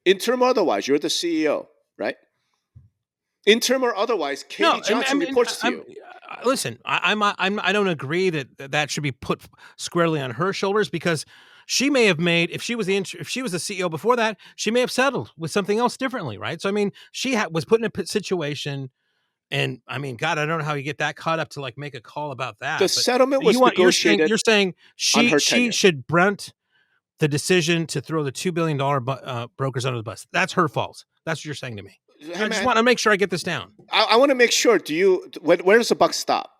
B: Interim or otherwise, you're the CEO, right? Interim or otherwise, Katie Johnson reports to you.
A: Listen, I don't agree that should be put squarely on her shoulders, because she may have made, if she was the CEO before that, she may have settled with something else differently, right? So I mean, she was put in a situation. And I mean, God, I don't know how you get that caught up to like make a call about that.
B: The settlement was negotiated.
A: You're saying she should brunt the decision to throw the $2 billion brokers under the bus. That's her fault. That's what you're saying to me. I just want to make sure I get this down.
B: I want to make sure. Where does the buck stop?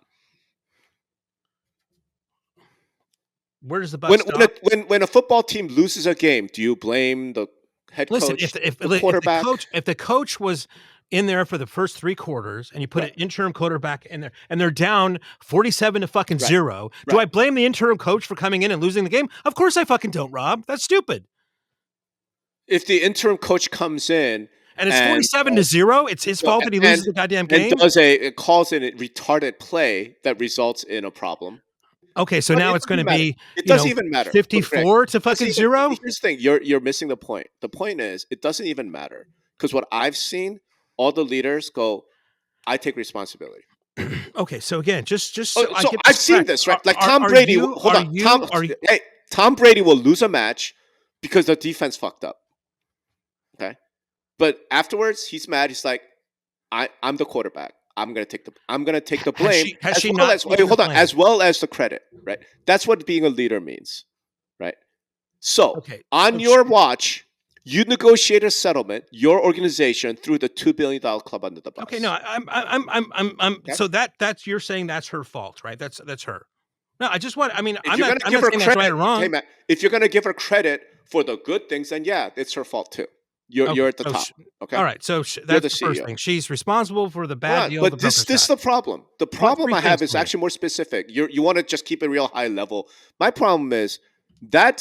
A: Where does the buck stop?
B: When a football team loses a game, do you blame the head coach, the quarterback?
A: If the coach was in there for the first 3 quarters and you put an interim quarterback in there and they're down 47 to fucking 0, do I blame the interim coach for coming in and losing the game? Of course I fucking don't, Rob. That's stupid.
B: If the interim coach comes in
A: and it's 47 to 0, it's his fault that he loses the goddamn game.
B: And calls in a retarded play that results in a problem.
A: Okay, so now it's going to be,
B: it doesn't even matter.
A: 54 to fucking 0.
B: Here's the thing: you're missing the point. The point is, it doesn't even matter, because what I've seen, all the leaders go, "I take responsibility."
A: Okay, so again, just
B: I've seen this, right? Like Tom Brady. Tom Brady will lose a match because the defense fucked up. Okay, but afterwards he's mad. He's like, "I'm the quarterback. I'm gonna take the blame." As well as the credit, right? That's what being a leader means, right? So on your watch, you negotiate a settlement. Your organization threw the $2 billion club under the bus.
A: Okay, no, I'm so that's you're saying that's her fault, right? That's her. No, I just want. I mean, I'm not saying that's right or wrong.
B: Hey, Matt, if you're gonna give her credit for the good things, then yeah, it's her fault too. You're at the top. Okay.
A: All right. So that's the first thing. She's responsible for the bad deal.
B: But this is the problem. The problem I have is actually more specific. You want to just keep it real high level. My problem is that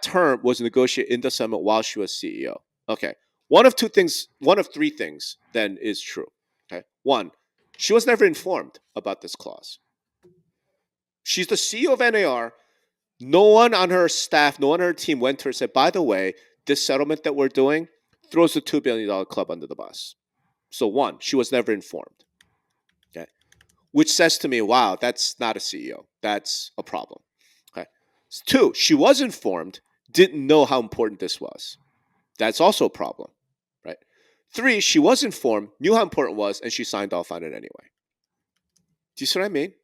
B: term was negotiated in the summit while she was CEO. Okay. One of 3 things then is true. Okay. 1, she was never informed about this clause. She's the CEO of NAR. No one on her staff, no one on her team went to her and said, by the way, this settlement that we're doing throws the $2 billion club under the bus. So 1, she was never informed. Okay. Which says to me, wow, that's not a CEO. That's a problem. Okay. 2, she was informed, didn't know how important this was. That's also a problem. Right. 3, she was informed, knew how important it was, and she signed off on it anyway. Do you see what I mean?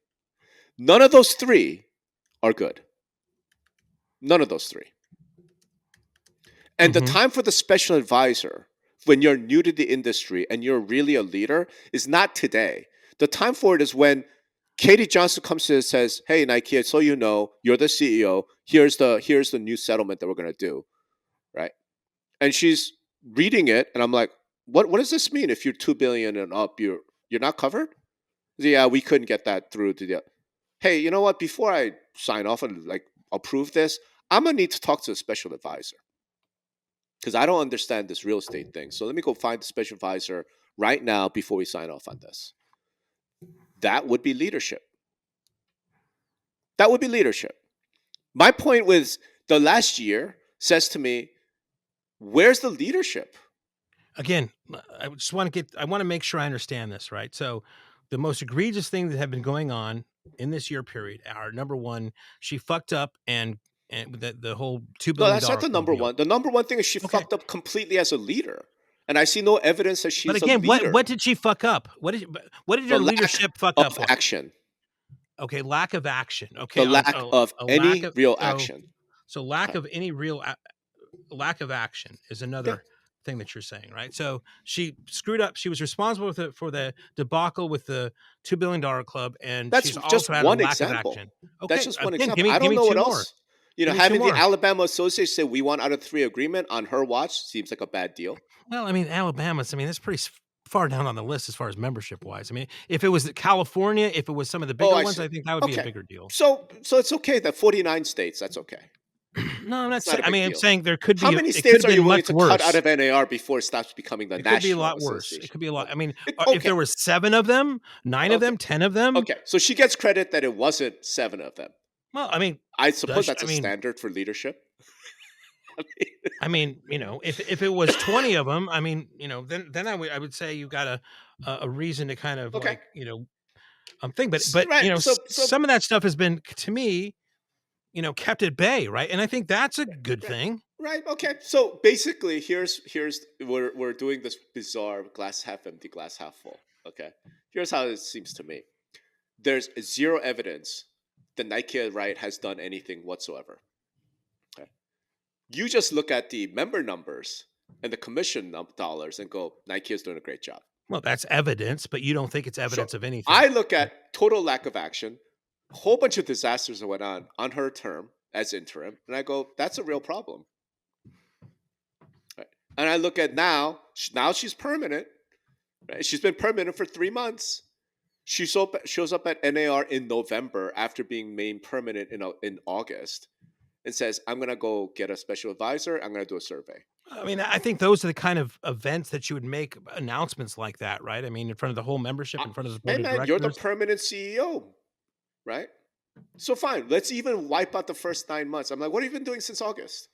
B: None of those 3 are good. None of those 3. And the time for the special advisor, when you're new to the industry and you're really a leader, is not today. The time for it is when Katie Johnson comes in and says, "Hey, Nykia, so you know, you're the CEO. Here's the new settlement that we're going to do," right? And she's reading it, and I'm like, "What does this mean? If you're $2 billion and up, you're not covered?" Yeah, we couldn't get that through to the. Hey, you know what? Before I sign off and like approve this, I'm gonna need to talk to a special advisor. because I don't understand this real estate thing. So let me go find the special advisor right now before we sign off on this. That would be leadership. That would be leadership. My point was the last year says to me, where's the leadership?
A: Again, I just want to make sure I understand this, right? So the most egregious things that have been going on in this year period are, number one, she fucked up and the whole $2
B: No,
A: billion
B: that's not the number
A: deal.
B: one. The number one thing is she
A: Okay.
B: fucked up completely as a leader. And I see no evidence that
A: But
B: she's a
A: again,
B: leader.
A: what did she fuck up? What did
B: The
A: her
B: lack
A: leadership fuck
B: of
A: up on?
B: action.
A: Okay, lack of action. Okay,
B: The lack of
A: a lack
B: any
A: of
B: real action.
A: so lack of any real lack of action is
B: Yeah.
A: another thing that you're saying, right? So she screwed up. She was responsible for the debacle with the $2 billion club, and
B: That's
A: she's
B: just
A: also had a
B: one
A: lack of
B: example.
A: action.
B: That's
A: Okay,
B: just one
A: again,
B: example.
A: give
B: I don't
A: me
B: know
A: two
B: what
A: more.
B: else. You know,
A: Give me two
B: having the
A: more.
B: Alabama Association say we want out of 3 agreement on her watch seems like a bad deal.
A: Well, I mean, Alabama's. I mean, that's pretty far down on the list as far as membership wise. I mean, if it was California, if it was some of the
B: Oh,
A: bigger
B: I
A: ones,
B: see.
A: I think that would be a
B: Okay.
A: bigger deal.
B: So it's okay that 49 states, that's okay.
A: No, I'm not
B: It's not
A: saying.
B: a
A: I
B: big
A: mean, I'm
B: deal.
A: saying there could be.
B: How many
A: It could
B: states
A: have
B: are you
A: been
B: willing
A: much
B: to cut out
A: worse.
B: of NAR before it stops becoming the
A: It could be a
B: national
A: lot worse.
B: association?
A: It could be a lot. I mean, if
B: Okay.
A: there were 7 of them, 9 of
B: Okay.
A: them, 10 of them.
B: Okay. So she gets credit that it wasn't 7 of them.
A: Well, I mean,
B: I suppose that's
A: I
B: a
A: mean,
B: standard for leadership.
A: you know, if it was 20 of them, I mean, you know, then I would say you've got a reason to kind of
B: Okay.
A: like, you know, think, but
B: Right.
A: you know,
B: So
A: some of that stuff has been, to me, you know, kept at bay, right? And I think that's a good
B: right.
A: thing.
B: Right. Okay. So basically, here's we're doing this bizarre glass half empty, glass half full. Okay. Here's how it seems to me. There's zero evidence that Nykia Wright has done anything whatsoever. Okay. You just look at the member numbers and the commission dollars and go, Nykia is doing a great job.
A: Well, that's evidence, but you don't think it's evidence of anything.
B: I look at total lack of action, a whole bunch of disasters that went on her term as interim, and I go, that's a real problem. Right. And I look at now she's permanent. Right? She's been permanent for 3 months. She shows up at NAR in November after being made permanent in August and says, I'm going to go get a special advisor. I'm going to do a survey.
A: I mean, I think those are the kind of events that you would make announcements like that, right? I mean, in front of the whole membership, in front of the board
B: Hey,
A: of
B: man,
A: directors.
B: you're the permanent CEO, right? So fine, let's even wipe out the first 9 months. I'm like, what have you been doing since August?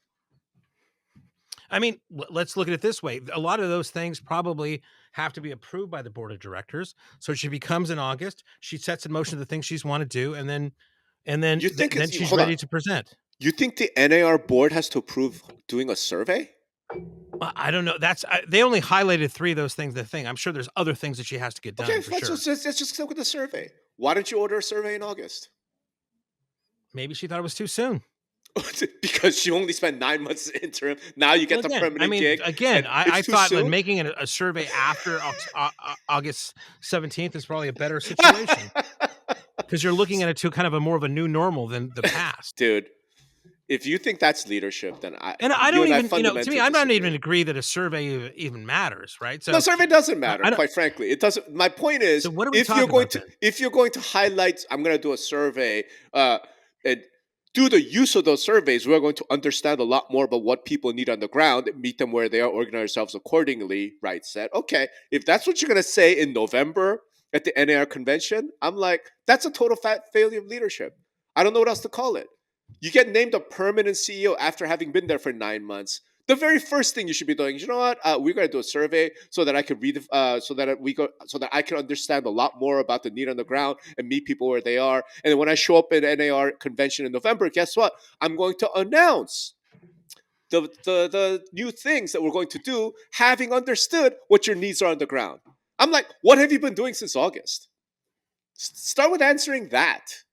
A: I mean, let's look at it this way. A lot of those things probably have to be approved by the board of directors. So she becomes in August. She sets in motion the things she's want to do, and then
B: You think
A: then she's ready to present.
B: You think the NAR board has to approve doing a survey?
A: I don't know. They only highlighted 3 of those things. The thing, I'm sure there's other things that she has to get done.
B: Okay,
A: For
B: let's
A: sure.
B: just stick with the survey. Why didn't you order a survey in August?
A: Maybe she thought it was too soon.
B: Because she only spent 9 months interim. Now you get the permanent gig.
A: Again, I thought that
B: soon?
A: making a survey after August 17th is probably a better situation because you're looking at it to kind of a more of a new normal than the past.
B: Dude, if you think that's leadership, then
A: I don't even, you know, to me, I'm not even agree that a survey even matters, right? So
B: no, survey doesn't matter, quite frankly. It doesn't. My point is,
A: so what are we
B: if you're going to highlight, I'm going to do a survey, and through the use of those surveys, we're going to understand a lot more about what people need on the ground and meet them where they are, organize ourselves accordingly, right? Said, okay, if that's what you're going to say in November at the NAR convention, I'm like, that's a total failure of leadership. I don't know what else to call it. You get named a permanent CEO after having been there for 9 months. The very first thing you should be doing is, you know what? We're going to do a survey so that I can so that I can understand a lot more about the need on the ground and meet people where they are. And then when I show up at NAR convention in November, guess what? I'm going to announce the new things that we're going to do, having understood what your needs are on the ground. I'm like, what have you been doing since August? Start with answering that.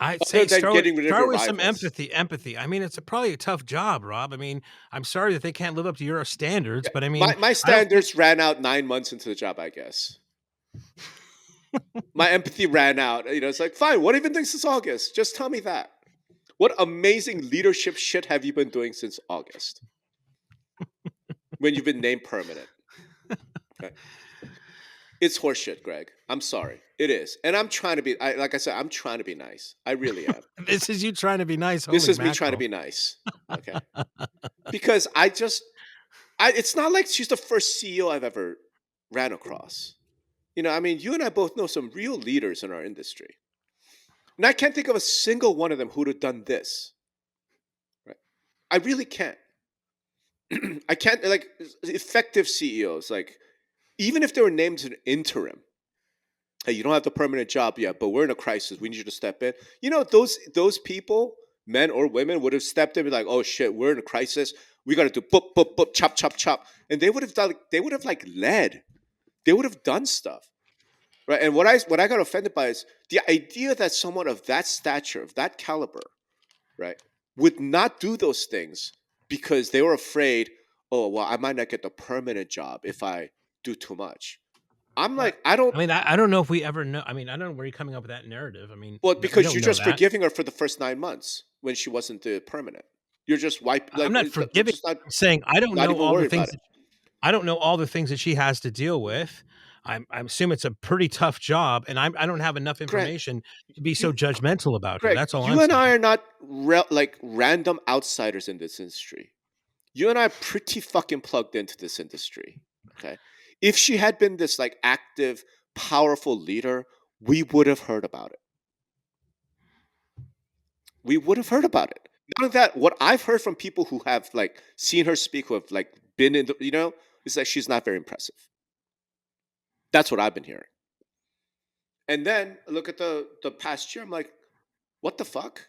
A: I'd say start with some
B: rivals.
A: empathy. I mean, it's probably a tough job, Rob. I mean, I'm sorry that they can't live up to your standards, but I mean,
B: my standards ran out 9 months into the job, I guess. My empathy ran out. You know, it's like, fine, what have you been doing since August? Just tell me that. What amazing leadership shit have you been doing since August? When you've been named permanent. Okay. It's horseshit, Greg. I'm sorry. It is. And I'm trying to be, like I said, I'm trying to be nice. I really am.
A: This is you trying to be nice.
B: This
A: Holy
B: is me trying to
A: mackerel.
B: be nice. Okay. Because it's not like she's the first CEO I've ever ran across. I mean, you and I both know some real leaders in our industry. And I can't think of a single one of them who would have done this. Right? I really can't. I can't, like, effective CEOs, like, even if they were named as an interim, hey, you don't have the permanent job yet, but we're in a crisis. We need you to step in. Those people, men or women, would have stepped in and be like, oh shit, we're in a crisis. We got to do boop, boop, boop, chop, chop, chop. And they would have done, like led. They would have done stuff. Right. And what I got offended by is the idea that someone of that stature, of that caliber, right, would not do those things because they were afraid, oh, well, I might not get the permanent job if I do too much. I'm like, I don't
A: know if we ever know. I mean, I don't know where you're coming up with that narrative. I mean,
B: well,
A: we
B: because
A: don't
B: you're
A: know
B: just
A: that.
B: forgiving her for the first 9 months when she wasn't the permanent. You're just wiping. Like,
A: I'm not forgiving. I'm saying I don't know all the things. I don't know all the things that she has to deal with. I assume it's a pretty tough job, and I don't have enough information to be so judgmental about her. That's all I'm saying.
B: You and I are not like random outsiders in this industry. You and I are pretty fucking plugged into this industry. Okay, if she had been this like active, powerful leader, we would have heard about it. We would have heard about it. Not only that, what I've heard from people who have like seen her speak, who have like been in the, is that she's not very impressive. That's what I've been hearing. And then I look at the past year, I'm like, what the fuck?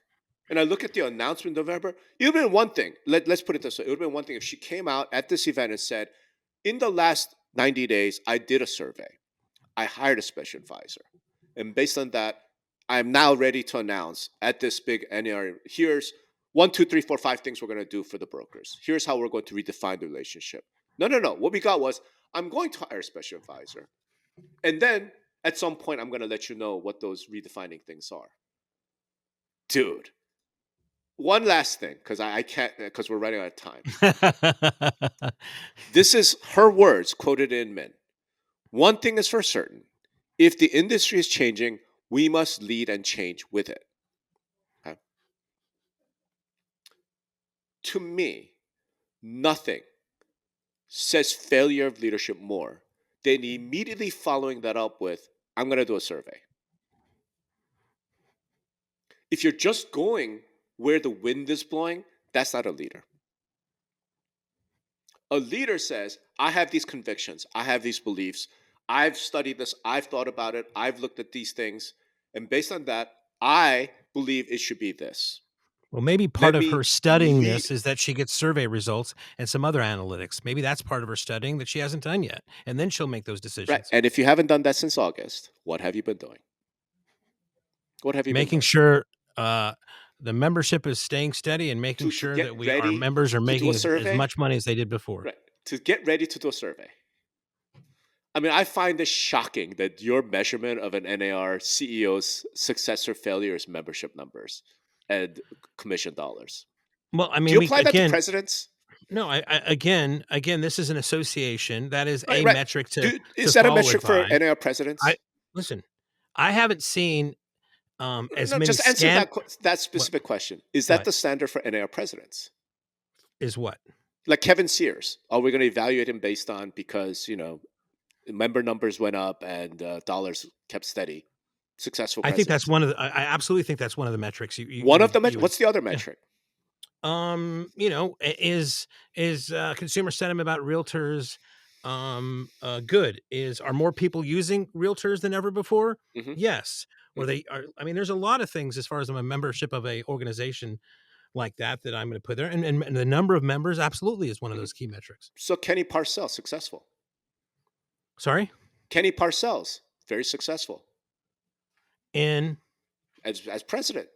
B: And I look at the announcement in November. It would have been one thing. Let's put it this way. It would have been one thing if she came out at this event and said, in the last 90 days, I did a survey. I hired a special advisor. And based on that, I'm now ready to announce at this big NAR, here's 1, 2, 3, 4, 5 things we're going to do for the brokers. Here's how we're going to redefine the relationship. No. What we got was, I'm going to hire a special advisor. And then at some point, I'm going to let you know what those redefining things are. Dude. One last thing, because I can't, because we're running out of time. This is her words quoted in Min. One thing is for certain. If the industry is changing, we must lead and change with it. Okay? To me, nothing says failure of leadership more than immediately following that up with, I'm going to do a survey. If you're just going where the wind is blowing, that's not a leader. A leader says, I have these convictions, I have these beliefs, I've studied this, I've thought about it, I've looked at these things, and based on that, I believe it should be this.
A: Well, maybe part of her studying this is that she gets survey results and some other analytics. Maybe that's part of her studying that she hasn't done yet. And then she'll make those decisions.
B: Right. And if you haven't done that since August, what have you been doing? What have you been doing?
A: Making sure the membership is staying steady and making sure that our members are making as much money as they did before.
B: Right. To get ready to do a survey. I mean, I find it shocking that your measurement of an NAR CEO's success or failure is membership numbers and commission dollars.
A: Well, I mean,
B: do you apply that to presidents?
A: No, again, this is an association. That is a metric to.
B: Is that a metric for NAR presidents?
A: Listen, I haven't seen as many.
B: Just answer that specific question. Is that the standard for NAR presidents?
A: Is what?
B: Like Kevin Sears, are we going to evaluate him based on because member numbers went up and dollars kept steady? Successful.
A: I think that's one of the. I absolutely think that's one of the metrics.
B: One of the metrics. What's the other metric?
A: Is consumer sentiment about realtors good? Are more people using realtors than ever before? Mm-hmm. Yes. Or they are. I mean, there's a lot of things as far as a membership of a organization like that I'm going to put there, and the number of members absolutely is one of those key metrics.
B: So Kenny Parcells, successful.
A: Sorry,
B: Kenny Parcells, very successful.
A: As
B: president,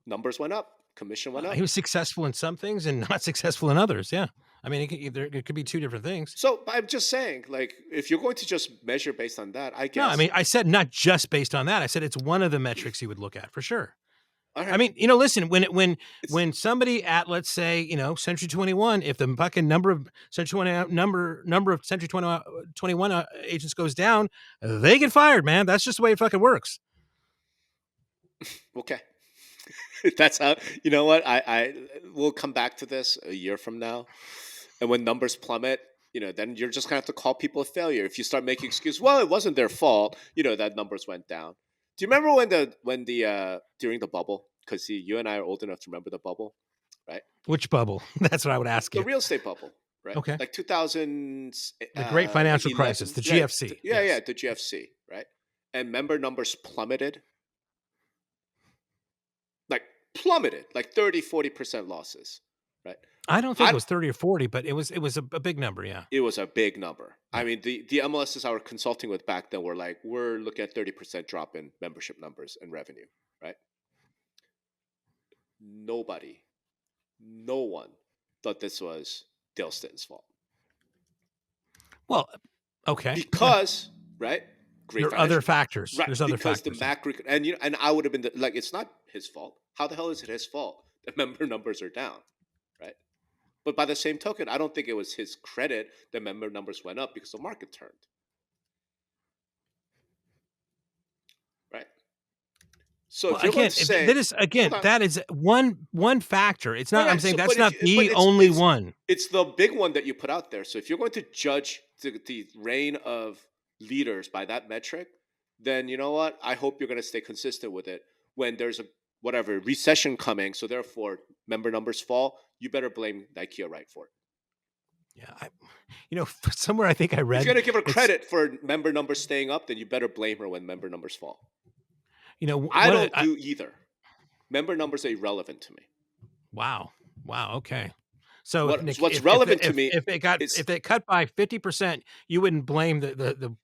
B: numbers went up, commission went up.
A: He was successful in some things and not successful in others. Yeah, I mean, it could be two different things.
B: So I'm just saying, like, if you're going to just measure based on that, I guess.
A: No, I mean, I said not just based on that. I said it's one of the metrics you would look at for sure.
B: All right.
A: I mean, listen,
B: It's
A: when somebody at, let's say, Century 21, if the fucking number of Century 21 agents goes down, they get fired, man. That's just the way it fucking works.
B: okay. That's how, you know what? I will come back to this a year from now. And when numbers plummet, then you're just gonna have to call people a failure. If you start making excuses, well, it wasn't their fault, that numbers went down. Do you remember when the during the bubble? Because you and I are old enough to remember the bubble, right?
A: Which bubble? That's what I would ask
B: The
A: you.
B: real estate bubble, right?
A: Okay.
B: Like 2000,
A: The great financial
B: 11,
A: crisis, the
B: yeah,
A: GFC.
B: yeah,
A: Yes.
B: the GFC, right? And member numbers plummeted, like 30-40% losses, right?
A: I don't think it was 30 or 40, but it was a big number, yeah.
B: It was a big number. I mean, the MLSs I were consulting with back then were like, we're looking at 30% drop in membership numbers and revenue, right? No one thought this was Dale Stinton's fault.
A: Well, okay.
B: Because, right?
A: There are other factors.
B: Right.
A: There's other
B: because
A: factors.
B: The macro, and I would have been like, it's not his fault. How the hell is it his fault? The member numbers are down, right? But by the same token, I don't think it was his credit that member numbers went up because the market turned. Right. So if you're going to say,
A: that is one factor. It's not. I'm saying that's not the
B: only
A: one.
B: It's the big one that you put out there. So if you're going to judge the reign of leaders by that metric, then you know what? I hope you're going to stay consistent with it. When there's a recession coming, so therefore member numbers fall, you better blame Nykia Wright for it.
A: Yeah, somewhere I think I read.
B: If you're going to give her credit for member numbers staying up, then you better blame her when member numbers fall. I don't do either. Member numbers are irrelevant to me.
A: Wow. Okay. So
B: what's relevant to me,
A: if they cut by 50%, you wouldn't blame the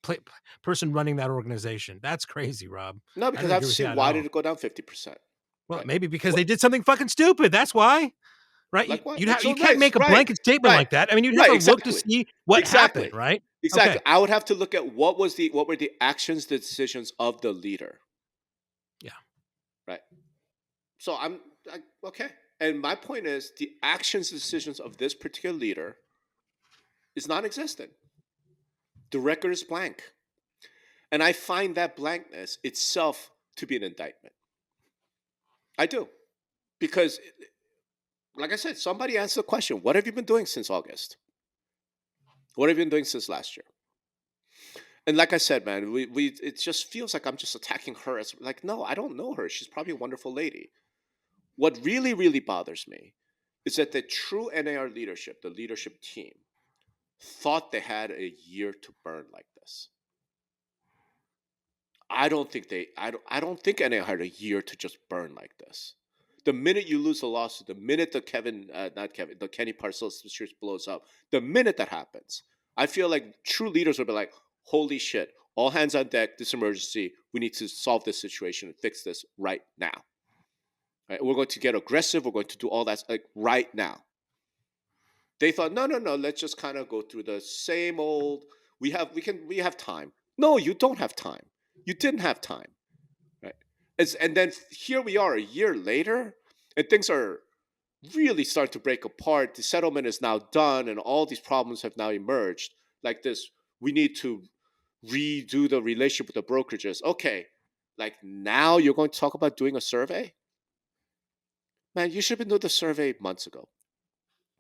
A: person running that organization. That's crazy, Rob.
B: No, because I've seen why did it go down 50%.
A: Well, maybe because they did something fucking stupid. That's why. Right?
B: Like what?
A: You can't make a blanket statement like that. I mean, you'd have to look to see what happened, right?
B: Exactly.
A: Okay.
B: I would have to look at what were the actions, the decisions of the leader.
A: Yeah.
B: Right. So I'm okay. And my point is the actions and decisions of this particular leader is non-existent. The record is blank. And I find that blankness itself to be an indictment. I do. Because, like I said, somebody answered the question, what have you been doing since August? What have you been doing since last year? And like I said, man, it just feels like I'm just attacking her. As like, no, I don't know her. She's probably a wonderful lady. What really, really bothers me is that the true NAR leadership, the leadership team, thought they had a year to burn like this. I don't think NAR had a year to just burn like this. The minute you lose a lawsuit, the minute the Kenny Parcells situation blows up, the minute that happens, I feel like true leaders will be like, holy shit, all hands on deck, this emergency, we need to solve this situation and fix this right now. Right? We're going to get aggressive. We're going to do all that like right now. They thought, no, let's just kind of go through the same old. We have time. No, you don't have time. You didn't have time, right? And then here we are a year later, and things are really starting to break apart. The settlement is now done, and all these problems have now emerged. Like this, we need to redo the relationship with the brokerages. Okay, like now you're going to talk about doing a survey? Man, you should have been doing the survey months ago.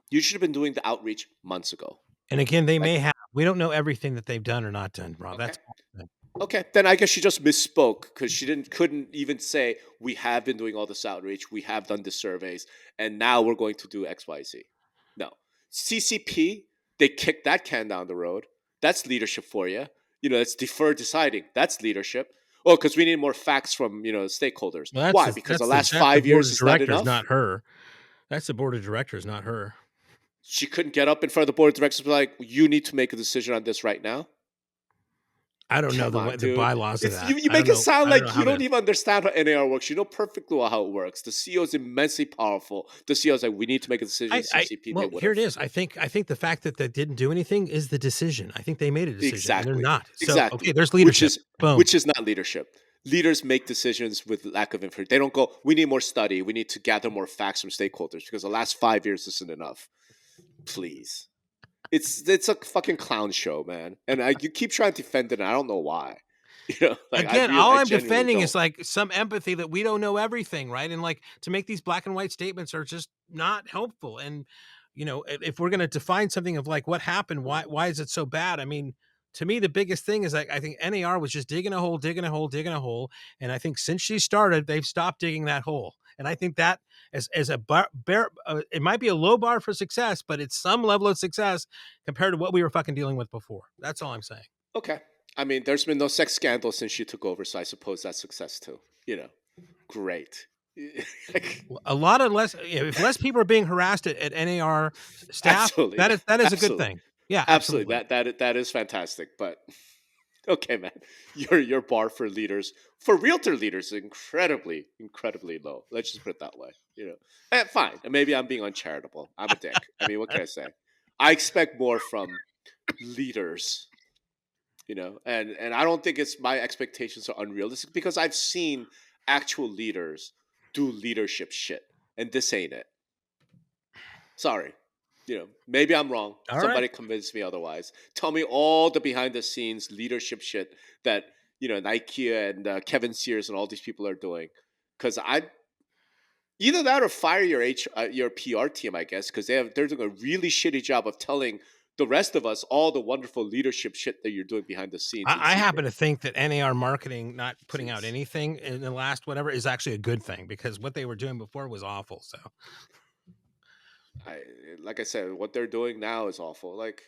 B: You should have been doing the outreach months ago.
A: And again, they may have. We don't know everything that they've done or not done, Rob.
B: Okay.
A: That's
B: okay. Then I guess she just misspoke because she couldn't even say we have been doing all this outreach, we have done the surveys, and now we're going to do X, Y, Z. No, CCP, they kicked that can down the road. That's leadership for you. It's deferred deciding. That's leadership. Oh, because we need more facts from stakeholders.
A: Well,
B: why? Because the last 5 years is not enough.
A: Not her. That's the board of directors, not her.
B: She couldn't get up in front of the board of directors and be like, you need to make a decision on this right now.
A: I don't know the bylaws of that.
B: You make it sound like you don't even understand how NAR works. You know perfectly well how it works. The CEO is immensely powerful. The CEO is like, we need to make a decision. CCP,
A: here it is. I think the fact that they didn't do anything is the decision. I think they made a decision.
B: Exactly.
A: And they're not. So,
B: exactly.
A: Okay, there's leadership.
B: Which is not leadership. leaders make decisions with lack of information. They don't go, we need more study. We need to gather more facts from stakeholders because the last 5 years isn't enough. Please. It's a fucking clown show, man. And you keep trying to defend it, and I don't know why.
A: Again, all I'm defending is like some empathy that we don't know everything, right? And like to make these black and white statements are just not helpful. And if we're going to define something of like what happened, why is it so bad? I mean, to me, the biggest thing is like I think NAR was just digging a hole, and I think since she started, they've stopped digging that hole. And I think that as a it might be a low bar for success, but it's some level of success compared to what we were fucking dealing with before. That's all I'm saying.
B: Okay. I mean, there's been no sex scandal since she took over, so I suppose that's success too. Great.
A: A lot of if less people are being harassed at NAR staff,
B: absolutely.
A: that is a good thing. Yeah,
B: absolutely. That is fantastic. But okay, man, your bar for leaders, for realtor leaders, is incredibly low. Let's just put it that way. Fine. Maybe I'm being uncharitable. I'm a dick. I mean, what can I say? I expect more from leaders. And I don't think my expectations are unrealistic because I've seen actual leaders do leadership shit, and this ain't it. Sorry. Maybe I'm wrong. Somebody convince me otherwise. Tell me all the behind the scenes leadership shit that, Nykia and Kevin Sears and all these people are doing. Because either that or fire your PR team, I guess, because they're doing a really shitty job of telling the rest of us all the wonderful leadership shit that you're doing behind the scenes.
A: I happen to think that NAR marketing not putting out anything in the last whatever is actually a good thing because what they were doing before was awful. So,
B: like I said, what they're doing now is awful. Like,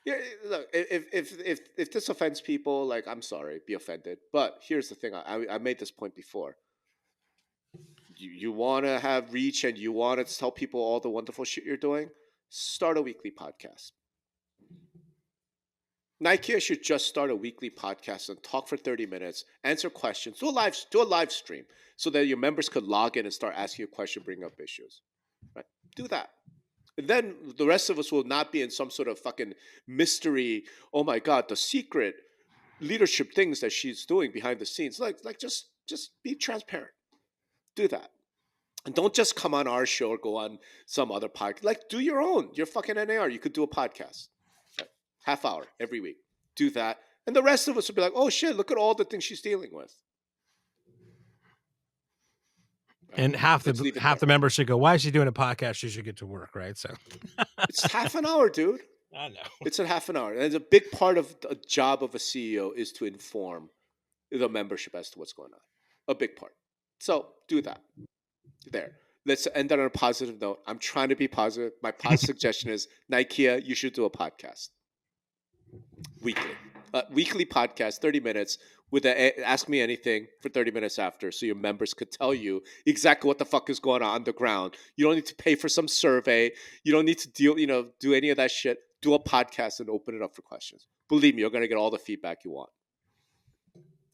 B: yeah, look, if this offends people, like, I'm sorry, be offended. But here's the thing: I made this point before. You want to have reach and you want to tell people all the wonderful shit you're doing. Start a weekly podcast. Nykia should just start a weekly podcast and talk for 30 minutes, answer questions, do a live stream so that your members could log in and start asking you a question, bring up issues. Right? Do that. And then the rest of us will not be in some sort of fucking mystery, oh my God, the secret leadership things that she's doing behind the scenes. Like just be transparent. Do that. And don't just come on our show or go on some other podcast. Like, do your own. You're fucking NAR. You could do a podcast. Half hour every week. Do that. And the rest of us will be like, oh shit, look at all the things she's dealing with.
A: And half the members should go, why is she doing a podcast? She should get to work, right? So
B: it's half an hour, dude.
A: I know.
B: It's a half an hour. And it's a big part of the job of a CEO is to inform the membership as to what's going on. A big part. So do that. There. Let's end on a positive note. I'm trying to be positive. My positive suggestion is, Nykia, you should do a podcast. Weekly podcast, 30 minutes with Ask Me Anything for 30 minutes after so your members could tell you exactly what the fuck is going on the ground. You don't need to pay for some survey. You don't need to do any of that shit. Do a podcast and open it up for questions. Believe me, you're going to get all the feedback you want.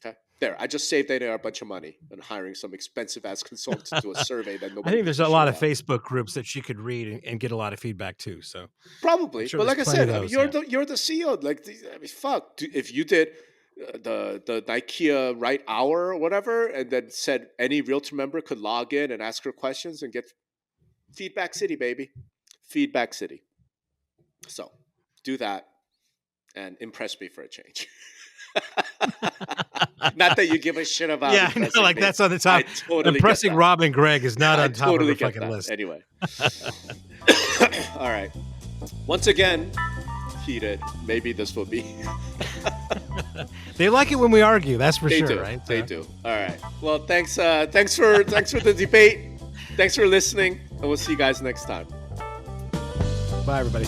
B: Okay? There. I just saved NAR a bunch of money on hiring some expensive ass consultant to do a survey that nobody.
A: I think there's a lot of Facebook groups that she could read and get a lot of feedback too. So
B: probably,
A: sure
B: but like I said, you're
A: the
B: CEO. Like, I mean, fuck. If you did the Nykia Wright hour or whatever, and then said any realtor member could log in and ask her questions and get feedback city, baby, feedback city. So do that and impress me for a change. Not that you give a shit about.
A: Yeah, I know, like that's on the top. Totally impressing Rob and Greg is not on top of the fucking list.
B: Anyway. All right. Once again, heated. Maybe this will be.
A: They like it when we argue. That's for sure,
B: do.
A: right?
B: They do. All right. Well, thanks for the debate. Thanks for listening, and we'll see you guys next time.
A: Bye, everybody.